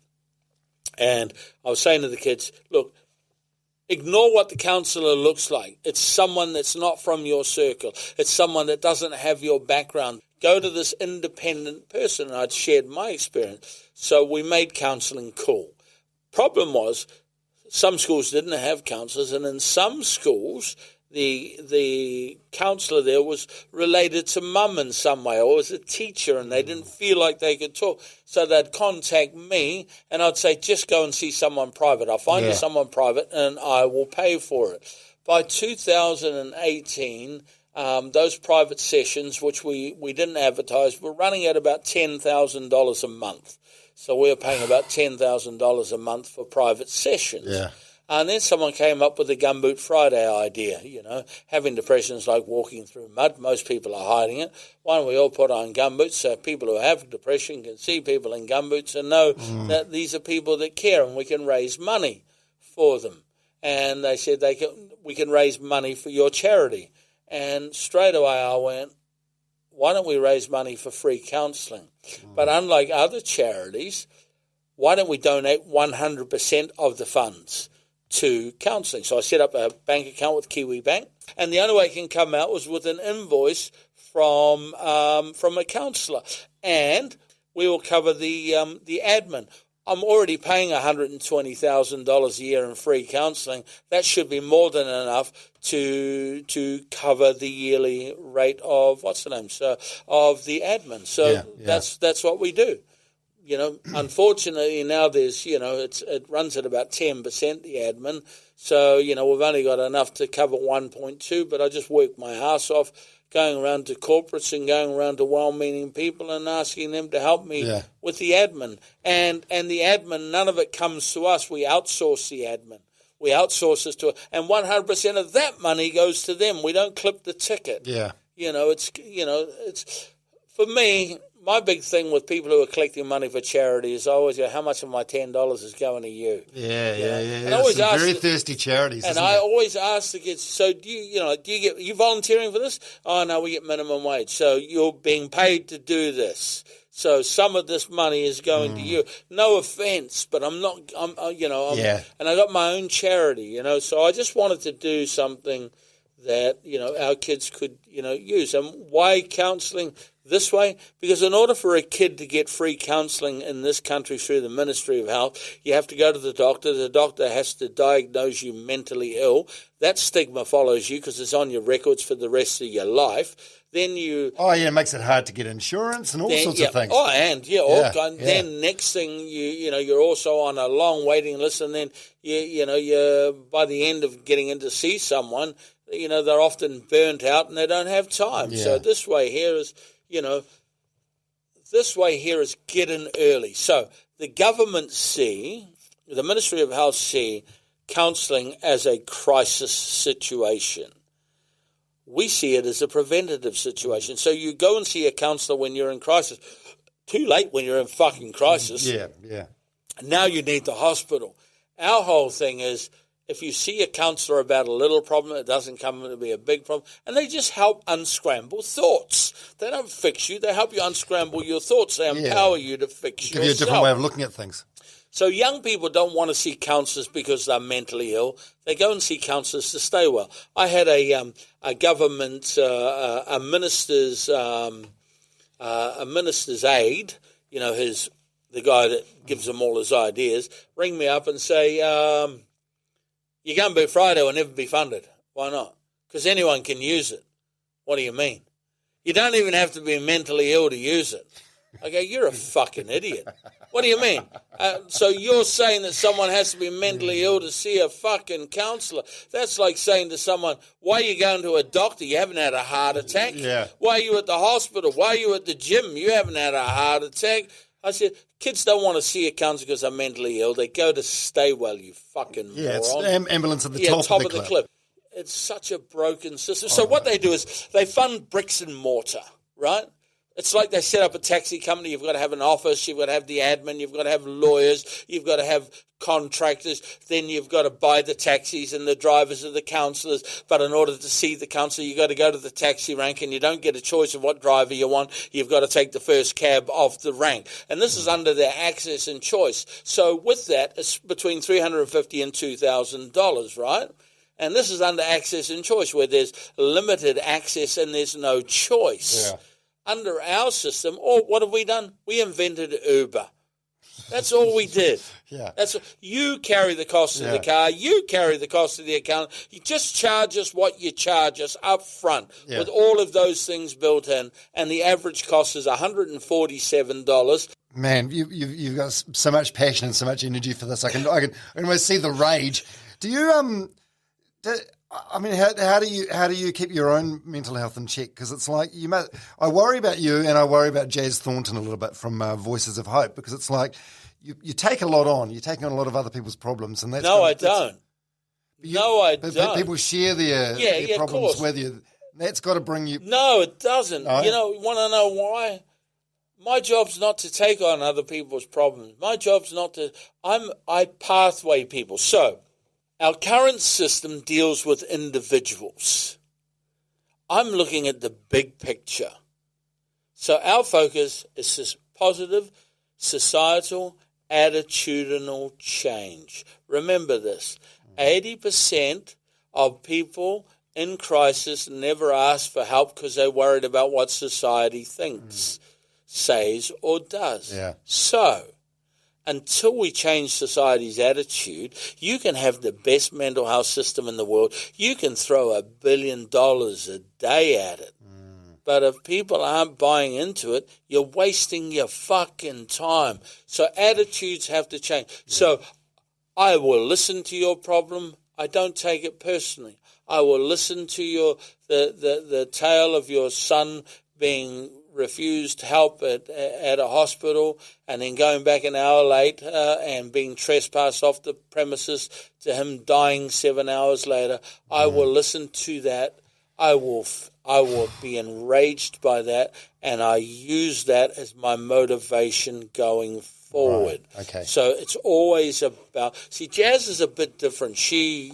And I was saying to the kids, look, ignore what the counsellor looks like. It's someone that's not from your circle. It's someone that doesn't have your background. Go to this independent person. And I'd shared my experience. So we made counselling cool. Problem was, some schools didn't have counsellors, and in some schools, the counsellor there was related to mum in some way, or was a teacher, and they didn't feel like they could talk. So they'd contact me, and I'd say, just go and see someone private. I'll find you someone private, and I will pay for it. By 2018, those private sessions, which we didn't advertise, were running at about $10,000 a month. So we were paying about $10,000 a month for private sessions. Yeah. And then someone came up with the Gumboot Friday idea, having depression is like walking through mud. Most people are hiding it. Why don't we all put on gumboots so people who have depression can see people in gumboots and know that these are people that care, and we can raise money for them. And they said we can raise money for your charity. And straight away I went, why don't we raise money for free counselling? But unlike other charities, why don't we donate 100% of the funds to counselling? So I set up a bank account with Kiwi Bank, and the only way it can come out was with an invoice from a counsellor, and we will cover the admin. I'm already paying $120,000 a year in free counselling. That should be more than enough to cover the yearly rate of of the admin. So that's what we do. Unfortunately now there's, it runs at about 10%, the admin. So, we've only got enough to cover 1.2, but I just work my ass off going around to corporates and going around to well-meaning people and asking them to help me with the admin. And the admin, none of it comes to us. We outsource the admin. We outsource this to, and 100% of that money goes to them. We don't clip the ticket. Yeah. It's for me, my big thing with people who are collecting money for charity is I always go, how much of my $10 is going to you? Yeah. And I always Some ask very thirsty charities. And isn't I there? always ask the kids, so do you volunteering for this? Oh, no, we get minimum wage. So you're being paid to do this. So some of this money is going to you. No offense, but and I got my own charity, so I just wanted to do something that, our kids could, use. And why counselling this way? Because in order for a kid to get free counselling in this country through the Ministry of Health, you have to go to the doctor. The doctor has to diagnose you mentally ill. That stigma follows you because it's on your records for the rest of your life. Then it makes it hard to get insurance and all sorts of things. Then next thing you're also on a long waiting list, and then you're by the end of getting in to see someone, they're often burnt out and they don't have time. Yeah. So this way here is get in early. So the government the Ministry of Health see counselling as a crisis situation. We see it as a preventative situation. So you go and see a counsellor when you're in crisis. Too late when you're in fucking crisis. Yeah. Now you need the hospital. Our whole thing is if you see a counsellor about a little problem, it doesn't come to be a big problem. And they just help unscramble thoughts. They don't fix you. They help you unscramble your thoughts. They empower you to fix yourself. Give you a different way of looking at things. So young people don't want to see counsellors because they're mentally ill. They go and see counsellors to stay well. I had a government, a minister's aide, the guy that gives them all his ideas, ring me up and say, your Gumboot Friday will never be funded. Why not? Because anyone can use it. What do you mean? You don't even have to be mentally ill to use it. I go, you're a fucking idiot. What do you mean? So you're saying that someone has to be mentally ill to see a fucking counsellor? That's like saying to someone, why are you going to a doctor? You haven't had a heart attack. Yeah. Why are you at the hospital? Why are you at the gym? You haven't had a heart attack. I said, kids don't want to see a counsellor because they're mentally ill. They go to stay well, you fucking moron. It's ambulance at the top of the cliff. It's such a broken system. So what they do is they fund bricks and mortar, right? It's like they set up a taxi company. You've got to have an office. You've got to have the admin. You've got to have lawyers. You've got to have contractors. Then you've got to buy the taxis and the drivers of the counsellors. But in order to see the counsellor, you've got to go to the taxi rank, and you don't get a choice of what driver you want. You've got to take the first cab off the rank. And this is under their access and choice. So with that, it's between $350 and $2,000, right? And this is under access and choice, where there's limited access and there's no choice. Yeah. Under our system, what have we done? We invented Uber. That's all we did. Yeah. You carry the cost of the car. You carry the cost of the account. You just charge us what you charge us up front with all of those things built in, and the average cost is $147. Man, you've got so much passion and so much energy for this. I can almost see the rage. Do you how do you keep your own mental health in check? Because it's like I worry about you, and I worry about Jazz Thornton a little bit from Voices of Hope, because it's like you take a lot on. You're taking on a lot of other people's problems, and that's I don't. But people share their problems with you. That's got to bring you. No, it doesn't. No? You want to know why? My job's not to take on other people's problems. My job's not to. I pathway people. So. Our current system deals with individuals. I'm looking at the big picture. So our focus is this positive, societal, attitudinal change. Remember this, 80% of people in crisis never ask for help because they're worried about what society thinks, says, or does. Yeah. So, until we change society's attitude, you can have the best mental health system in the world. You can throw $1 billion a day at it. But if people aren't buying into it, you're wasting your fucking time. So attitudes have to change. Yeah. So I will listen to your problem. I don't take it personally. I will listen to the tale of your son being refused help at a hospital and then going back an hour late and being trespassed off the premises to him dying 7 hours later. I will listen to that. I will be enraged by that, and I use that as my motivation going forward. Right. Okay. So it's always about. See, Jazz is a bit different. She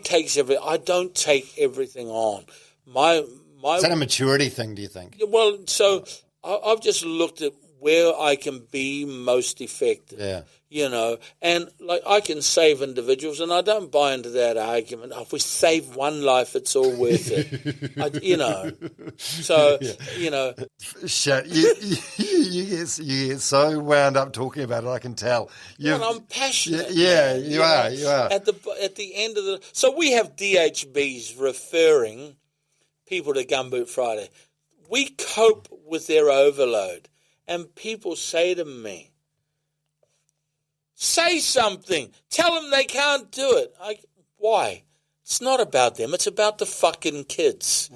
takes everything. I don't take everything on. Is that a maturity thing, do you think? Well, so I've just looked at where I can be most effective. Yeah. And like I can save individuals, and I don't buy into that argument. If we save one life, it's all worth it. So, Shit, you get so wound up talking about it, I can tell. Well, I'm passionate. Yeah, you are. At the end of the... So we have DHBs referring people to Gumboot Friday. We cope with their overload. And people say to me, say something. Tell them they can't do it. Why? It's not about them. It's about the fucking kids.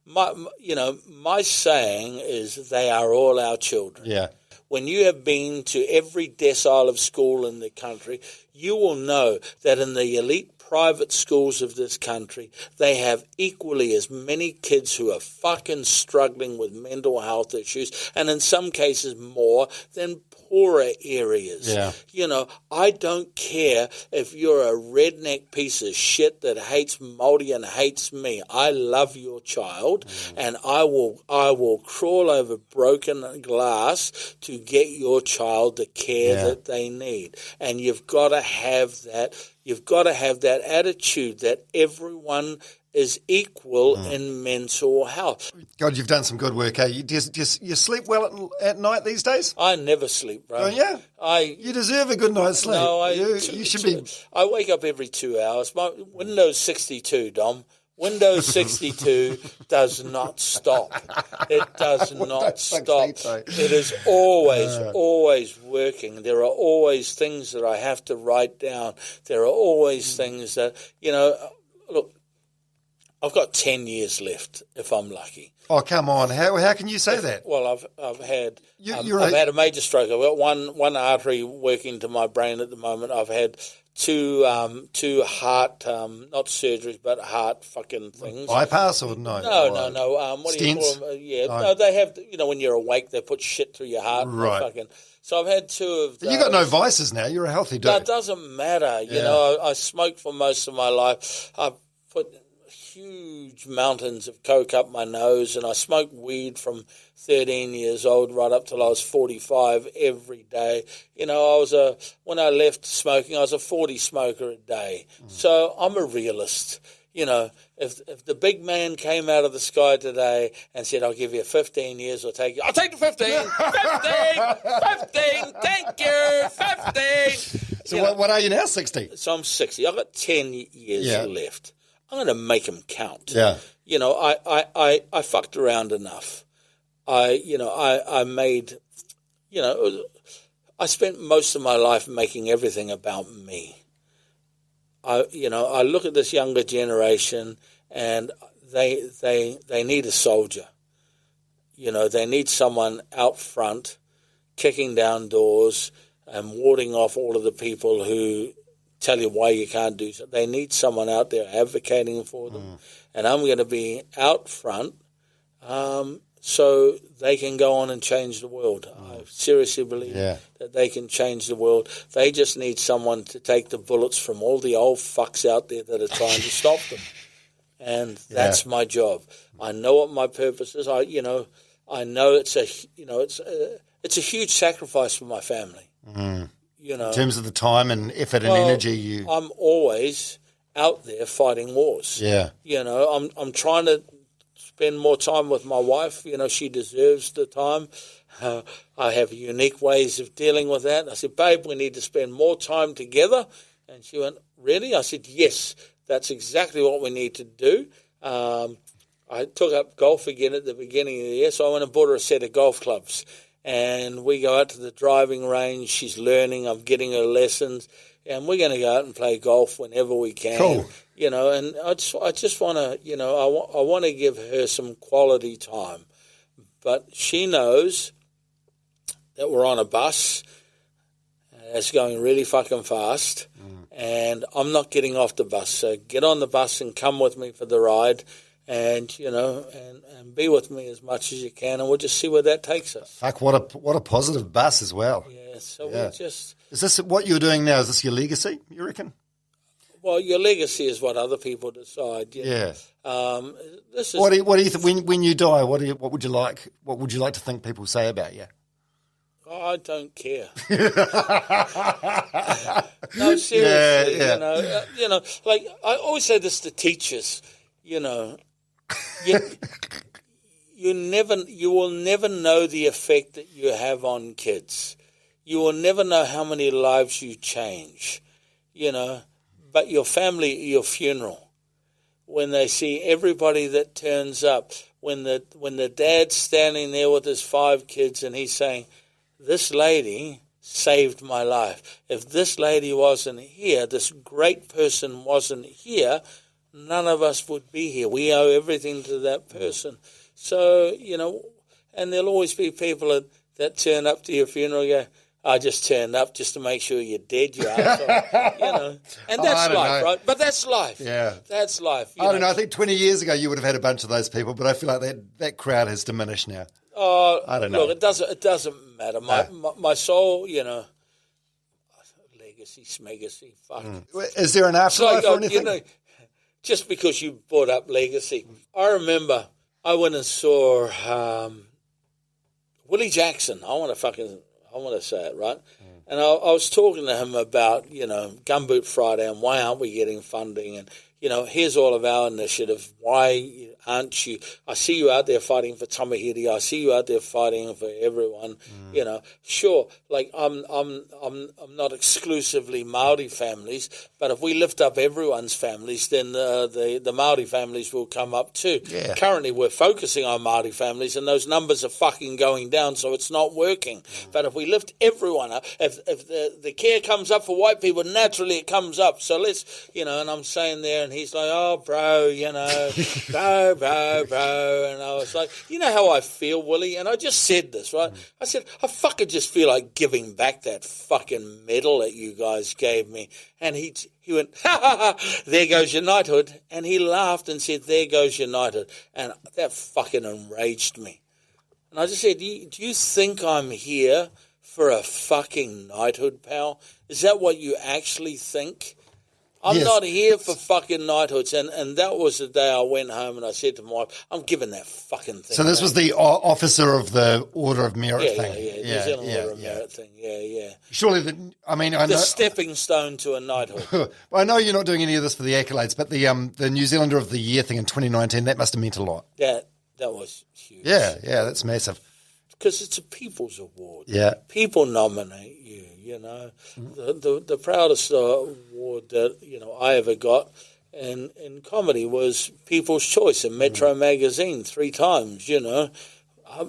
My saying is they are all our children. Yeah. When you have been to every decile of school in the country, you will know that in the elite private schools of this country, they have equally as many kids who are fucking struggling with mental health issues, and in some cases more than poorer areas. Yeah. I don't care if you're a redneck piece of shit that hates Māori and hates me. I love your child, and I will crawl over broken glass to get your child the care that they need. And you've got to have that. You've got to have that attitude that everyone is equal in mental health. God, you've done some good work, eh? You sleep well at night these days? I never sleep, bro. Oh, yeah? You deserve a good night's sleep. No, you should be... I wake up every 2 hours. My Windows 62, Dom. Windows 62 does not stop. It does not stop. It is always working. There are always things that I have to write down. There are always things that, look, I've got 10 years left if I'm lucky. Oh, come on. How can you say that? Well, I've had had a major stroke. I've got one artery working to my brain at the moment. I've had two heart, not surgeries, but heart fucking things. Bypass or no? No. What do you call them? No, they have, when you're awake, they put shit through your heart. Right. So I've had two of those. You got no vices now. You're a healthy dude. No, it doesn't matter. I smoked for most of my life. I've put huge mountains of coke up my nose, and I smoked weed from 13 years old right up till I was 45 every day. When I left smoking, I was a 40 smoker a day. So I'm a realist. If the big man came out of the sky today and said, I'll give you 15 years, I'll take the 15. 15, thank you, 15. So what are you now, 60? So I'm 60. I've got 10 years left. I'm going to make them count. Yeah. I fucked around enough. I made, I spent most of my life making everything about me. I look at this younger generation, and they need a soldier. They need someone out front, kicking down doors and warding off all of the people who tell you why you can't do so. They need someone out there advocating for them. And I'm going to be out front so they can go on and change the world. I seriously believe that they can change the world. They just need someone to take the bullets from all the old fucks out there that are trying to stop them. And that's my job. I know what my purpose is. I know it's a huge sacrifice for my family. In terms of the time and effort and energy, I'm always out there fighting wars. Yeah. I'm trying to spend more time with my wife. She deserves the time. I have unique ways of dealing with that. I said, babe, we need to spend more time together. And she went, really? I said, yes, that's exactly what we need to do. I took up golf again at the beginning of the year, so I went and bought her a set of golf clubs. And we go out to the driving range. She's learning. I'm getting her lessons. And we're going to go out and play golf whenever we can. Cool. And I just want to, I want to give her some quality time. But she knows that we're on a bus. It's going really fucking fast. and I'm not getting off the bus. So get on the bus and come with me for the ride, and and be with me as much as you can, and we'll just see where that takes us. Fuck, what a positive bus as well. Yeah, so we just... Is this what you're doing now? Is this your legacy, you reckon? Well, your legacy is what other people decide. Yeah. This is... What do you think when you die? What would you like? What would you like to think people say about you? I don't care. No, seriously. Yeah. Like I always say this to teachers. You will never know the effect that you have on kids. You will never know how many lives you change. But your family, your funeral, when they see everybody that turns up, when the dad's standing there with his 5 kids and he's saying, this lady saved my life. If this lady wasn't here, this great person wasn't here, none of us would be here. We owe everything to that person. So, and there'll always be people that turn up to your funeral and go, I just turned up just to make sure you're dead, you asshole. And that's life, right? But that's life. Yeah. That's life. I don't know. I think 20 years ago you would have had a bunch of those people, but I feel like that crowd has diminished now. I don't know. Look, it doesn't matter. My soul, legacy, smegacy, fuck. Is there an afterlife or anything? Just because you brought up legacy, I remember I went and saw Willie Jackson. I want to say it right. And I was talking to him about, Gumboot Friday and why aren't we getting funding? And, here's all of our initiative. Why aren't you? I see you out there fighting for Tamahiri. I see you out there fighting for everyone. Sure, like I'm not exclusively Maori families, but if we lift up everyone's families, then the Maori families will come up too. Yeah. Currently, we're focusing on Maori families, and those numbers are fucking going down, so it's not working. But if we lift everyone up, if the care comes up for white people, naturally it comes up. So let's, and I'm saying there, and he's like, oh, bro, bro. And I was like, you know how I feel, Willie? And I just said this, right? I said, I fucking just feel like giving back that fucking medal that you guys gave me. And he went, ha, ha, ha, there goes your knighthood. And he laughed and said, there goes your knighthood. And that fucking enraged me. And I just said, do you think I'm here for a fucking knighthood, pal? Is that what you actually think? I'm not here for fucking knighthoods. And that was the day I went home and I said to my wife, I'm giving that fucking thing. So this was the officer of the Order of Merit thing? New Zealand Order of Merit thing, yeah. Surely, I know... The stepping stone to a knighthood. I know you're not doing any of this for the accolades, but the New Zealander of the Year thing in 2019, that must have meant a lot. That was huge. Yeah, that's massive. Because it's a people's award. Yeah. People nominate you, The proudest award that, I ever got in comedy was People's Choice in Metro Magazine 3 times, I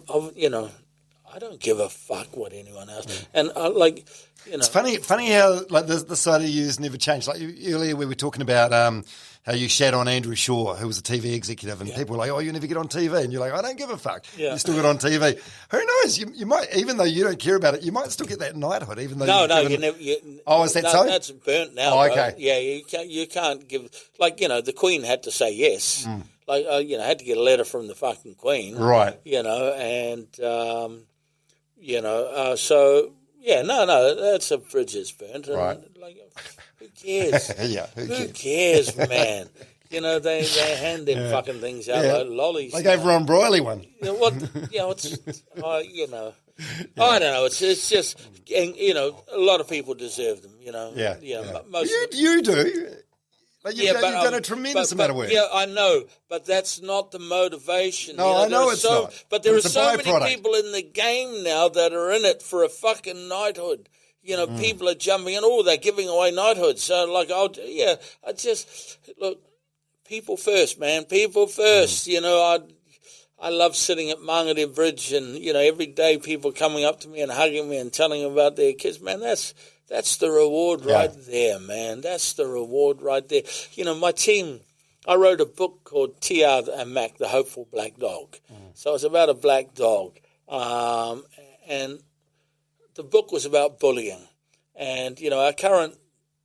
don't give a fuck what anyone else. And It's funny how like the side of you's never changed. Like earlier we were talking about how you shat on Andrew Shaw, who was a TV executive, and people were like, oh, you never get on TV. And you're like, I don't give a fuck. Yeah. You still get on TV. Who knows? You might, even though you don't care about it, you might still get that knighthood, even though you never. Is that so? That's burnt now. Oh, okay. Bro. Yeah, you can't give, the Queen had to say yes. Had to get a letter from the fucking Queen. Right. So, that's a bridge is burnt. And, right. Who cares? Who cares, man? They hand them fucking things out like lollies. They gave Ron Broyley one. I don't know. It's just, a lot of people deserve them, Most you do. Like you've done a tremendous amount of work. Yeah, I know, but that's not the motivation. No, I know it's not. But there are so many people in the game now that are in it for a fucking knighthood. People are jumping in. Oh, they're giving away knighthoods. So, look, people first, man. People first. I love sitting at Mangere Bridge and, every day people coming up to me and hugging me and telling me about their kids. Man, that's the reward right there, man. That's the reward right there. My team, I wrote a book called TR and Mac, The Hopeful Black Dog. So it's about a black dog. And the book was about bullying. And, our current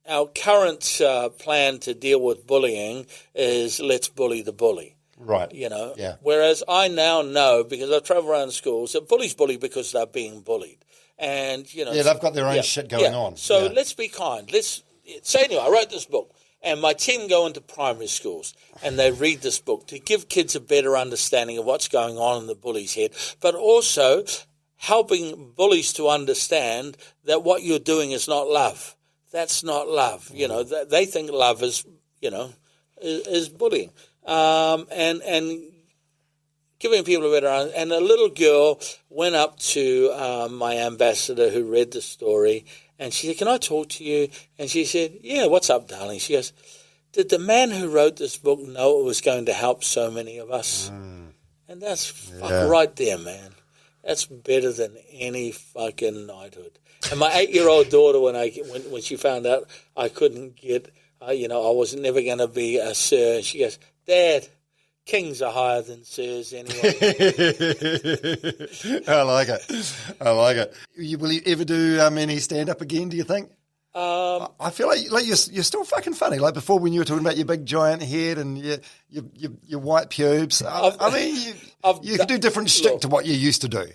our current plan to deal with bullying is let's bully the bully. Right. Yeah. Whereas I now know, because I travel around schools, that bullies bully because they're being bullied. And, they've got their own shit going on. So let's be kind. So anyway, I wrote this book. And my team go into primary schools and they read this book to give kids a better understanding of what's going on in the bully's head, but also helping bullies to understand that what you're doing is not love. That's not love. They think love is, is bullying. And giving people a better, and a little girl went up to my ambassador who read the story, and she said, "Can I talk to you?" And she said, "Yeah, what's up, darling?" She goes, "Did the man who wrote this book know it was going to help so many of us?" And that's right there, man. That's better than any fucking knighthood. And my 8-year-old daughter, when she found out I couldn't get, I was never going to be a sir, she goes, "Dad, kings are higher than sirs anyway." I like it. Will you ever do any stand-up again, do you think? I feel like you're still fucking funny. Like before, when you were talking about your big giant head and your white pubes. You can do different shtick to what you used to do.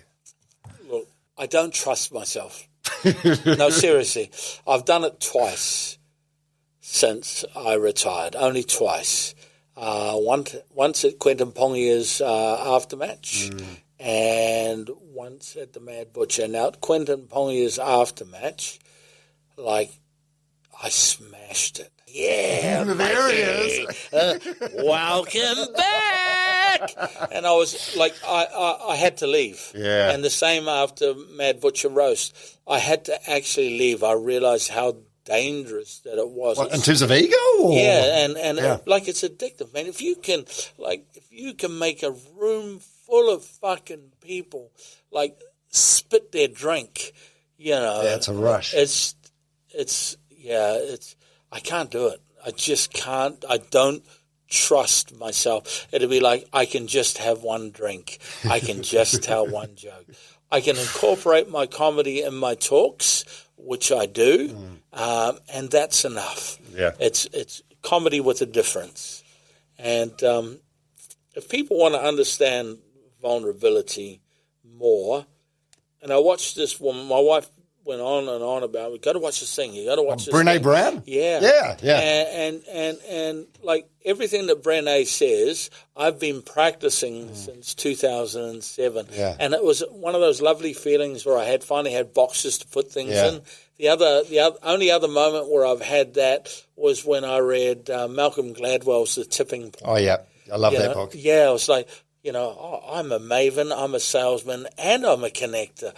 Look, I don't trust myself. No, seriously. I've done it twice since I retired. Only twice. Once at Quentin Ponghia's aftermatch, and once at the Mad Butcher. Now at Quentin Ponghia's aftermatch, I smashed it. Yeah, there he is. Welcome back. And I was like, I had to leave. Yeah. And the same after Mad Butcher Roast, I had to actually leave. I realised how dangerous that it was. What, in terms of ego? Or? Yeah, and it's addictive, man. If you can make a room full of fucking people spit their drink, it's a rush. I can't do it. I just can't. I don't trust myself. It'd be like I can just have one drink. I can just tell one joke. I can incorporate my comedy in my talks, which I do, and that's enough. Yeah. It's comedy with a difference. And if people want to understand vulnerability more, and I watched this woman, my wife went on and on about, "We've got to watch this thing. You got to watch this Brené thing." Brown? Yeah. Yeah. And like everything that Brené says, I've been practicing since 2007. Yeah. And it was one of those lovely feelings where I finally had boxes to put things in. The only other moment where I've had that was when I read Malcolm Gladwell's The Tipping Point. Oh, yeah. I love that book. Yeah, I was like, I'm a maven, I'm a salesman, and I'm a connector,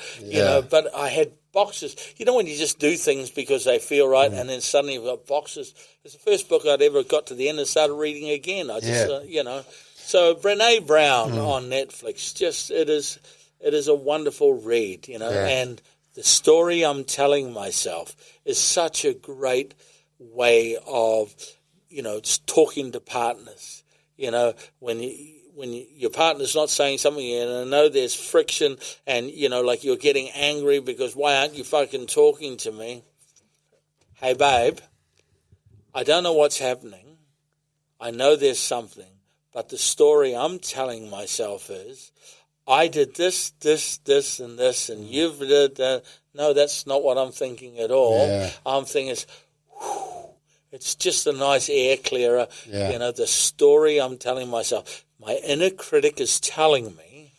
but I had boxes. When you just do things because they feel right, and then suddenly you've got boxes. It's the first book I'd ever got to the end and started reading again. I just, So Brené Brown on Netflix, it is a wonderful read, and the story I'm telling myself is such a great way of, talking to partners, when your partner's not saying something, and I know there's friction, and you're getting angry because why aren't you fucking talking to me? Hey, babe, I don't know what's happening. I know there's something, but the story I'm telling myself is, I did this, and this, and you've did that. No, that's not what I'm thinking at all. Yeah. I'm thinking it's just a nice air clearer. Yeah. The story I'm telling myself. My inner critic is telling me,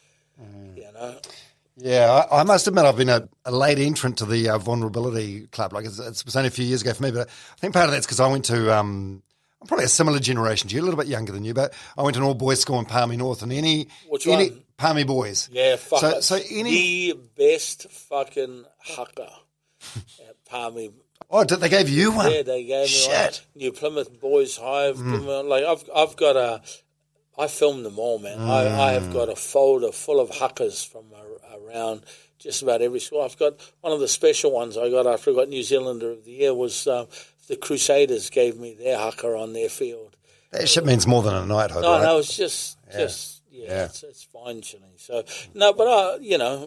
Yeah, I must admit I've been a late entrant to the vulnerability club. It was only a few years ago for me, but I think part of that's because I went to, I'm probably a similar generation to you, a little bit younger than you, but I went to an all-boys school in Palmy North, and Which one? Palmy Boys. Yeah, fuck so the best fucking hooker at Palmy. Oh, they gave you one? Yeah, they gave me one. New Plymouth Boys Hive. I've got I filmed them all, man. I have got a folder full of huckers from around just about every school. I've got one of the special ones I got after I got New Zealander of the Year was the Crusaders gave me their hucker on their field. That shit means more than a night, right? No, it's just Yeah. It's fine tuning. So no, but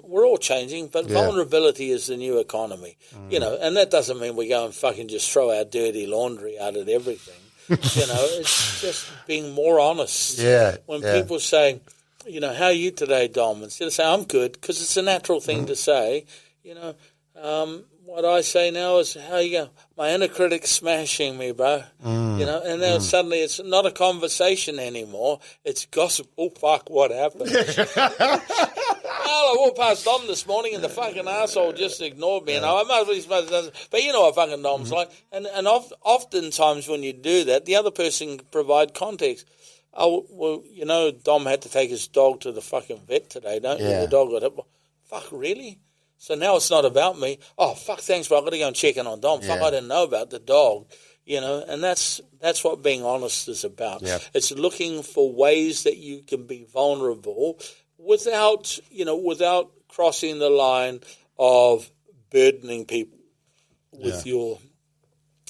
we're all changing. But vulnerability is the new economy. And that doesn't mean we go and fucking just throw our dirty laundry out at everything. It's just being more honest. Yeah. When people say, how are you today, Dom? Instead of saying I'm good, because it's a natural thing to say. What I say now is, how you go? My inner critic's smashing me, bro. And then suddenly it's not a conversation anymore. It's gossip. Oh, fuck, what happened? I walked past Dom this morning and the fucking asshole just ignored me. And I must be supposed to, but you know what fucking Dom's like. And oftentimes when you do that, the other person can provide context. Oh, well, Dom had to take his dog to the fucking vet today, don't you? The dog got hit. Fuck, really? So now it's not about me. Oh, fuck, thanks, bro. I've got to go and check in on Dom. Fuck, I didn't know about the dog. And that's what being honest is about. Yeah. It's looking for ways that you can be vulnerable without crossing the line of burdening people with your...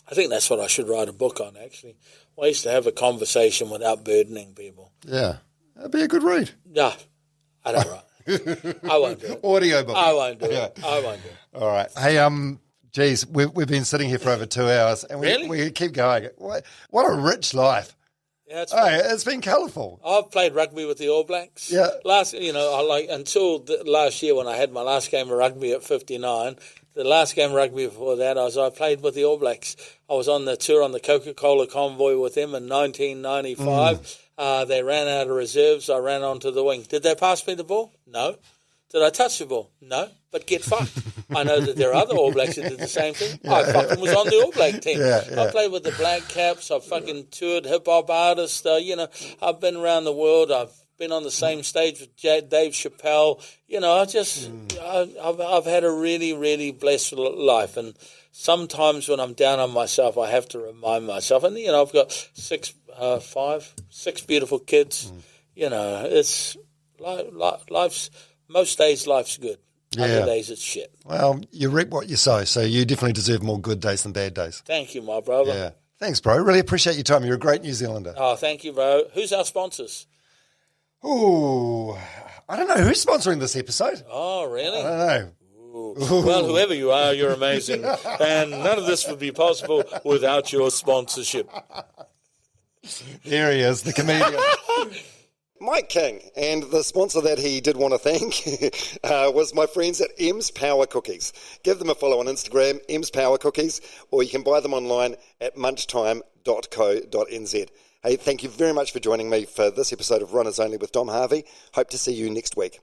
I think that's what I should write a book on, actually. Ways to have a conversation without burdening people. Yeah. That'd be a good read. No, I don't write. I won't do it. Audiobook. I won't do it. I won't do it. All right. Hey, geez, we've been sitting here for over 2 hours, and we keep going. What a rich life. Yeah, it's been colourful. I've played rugby with the All Blacks. Yeah. Until last year when I had my last game of rugby at 59. The last game of rugby before that, I played with the All Blacks. I was on the tour on the Coca-Cola convoy with them in 1995. They ran out of reserves. I ran onto the wing. Did they pass me the ball? No. Did I touch the ball? No. But get fucked. I know that there are other All Blacks that did the same thing. I fucking was on the All Black team. I played with the Black Caps. I fucking toured hip-hop artists. I've been around the world. I've been on the same stage with Dave Chappelle. I've had a really, really blessed life. And sometimes when I'm down on myself, I have to remind myself. And, I've got six beautiful kids. It's life's... Most days life's good. Other days it's shit. Well, you reap what you sow, so you definitely deserve more good days than bad days. Thank you, my brother. Yeah. Thanks, bro. Really appreciate your time. You're a great New Zealander. Oh, thank you, bro. Who's our sponsors? Oh, I don't know. Who's sponsoring this episode? Oh, really? I don't know. Ooh. Well, whoever you are, you're amazing. And none of this would be possible without your sponsorship. There he is, the comedian. Mike King, and the sponsor that he did want to thank was my friends at M's Power Cookies. Give them a follow on Instagram, M's Power Cookies, or you can buy them online at munchtime.co.nz. Hey, thank you very much for joining me for this episode of Runners Only with Dom Harvey. Hope to see you next week.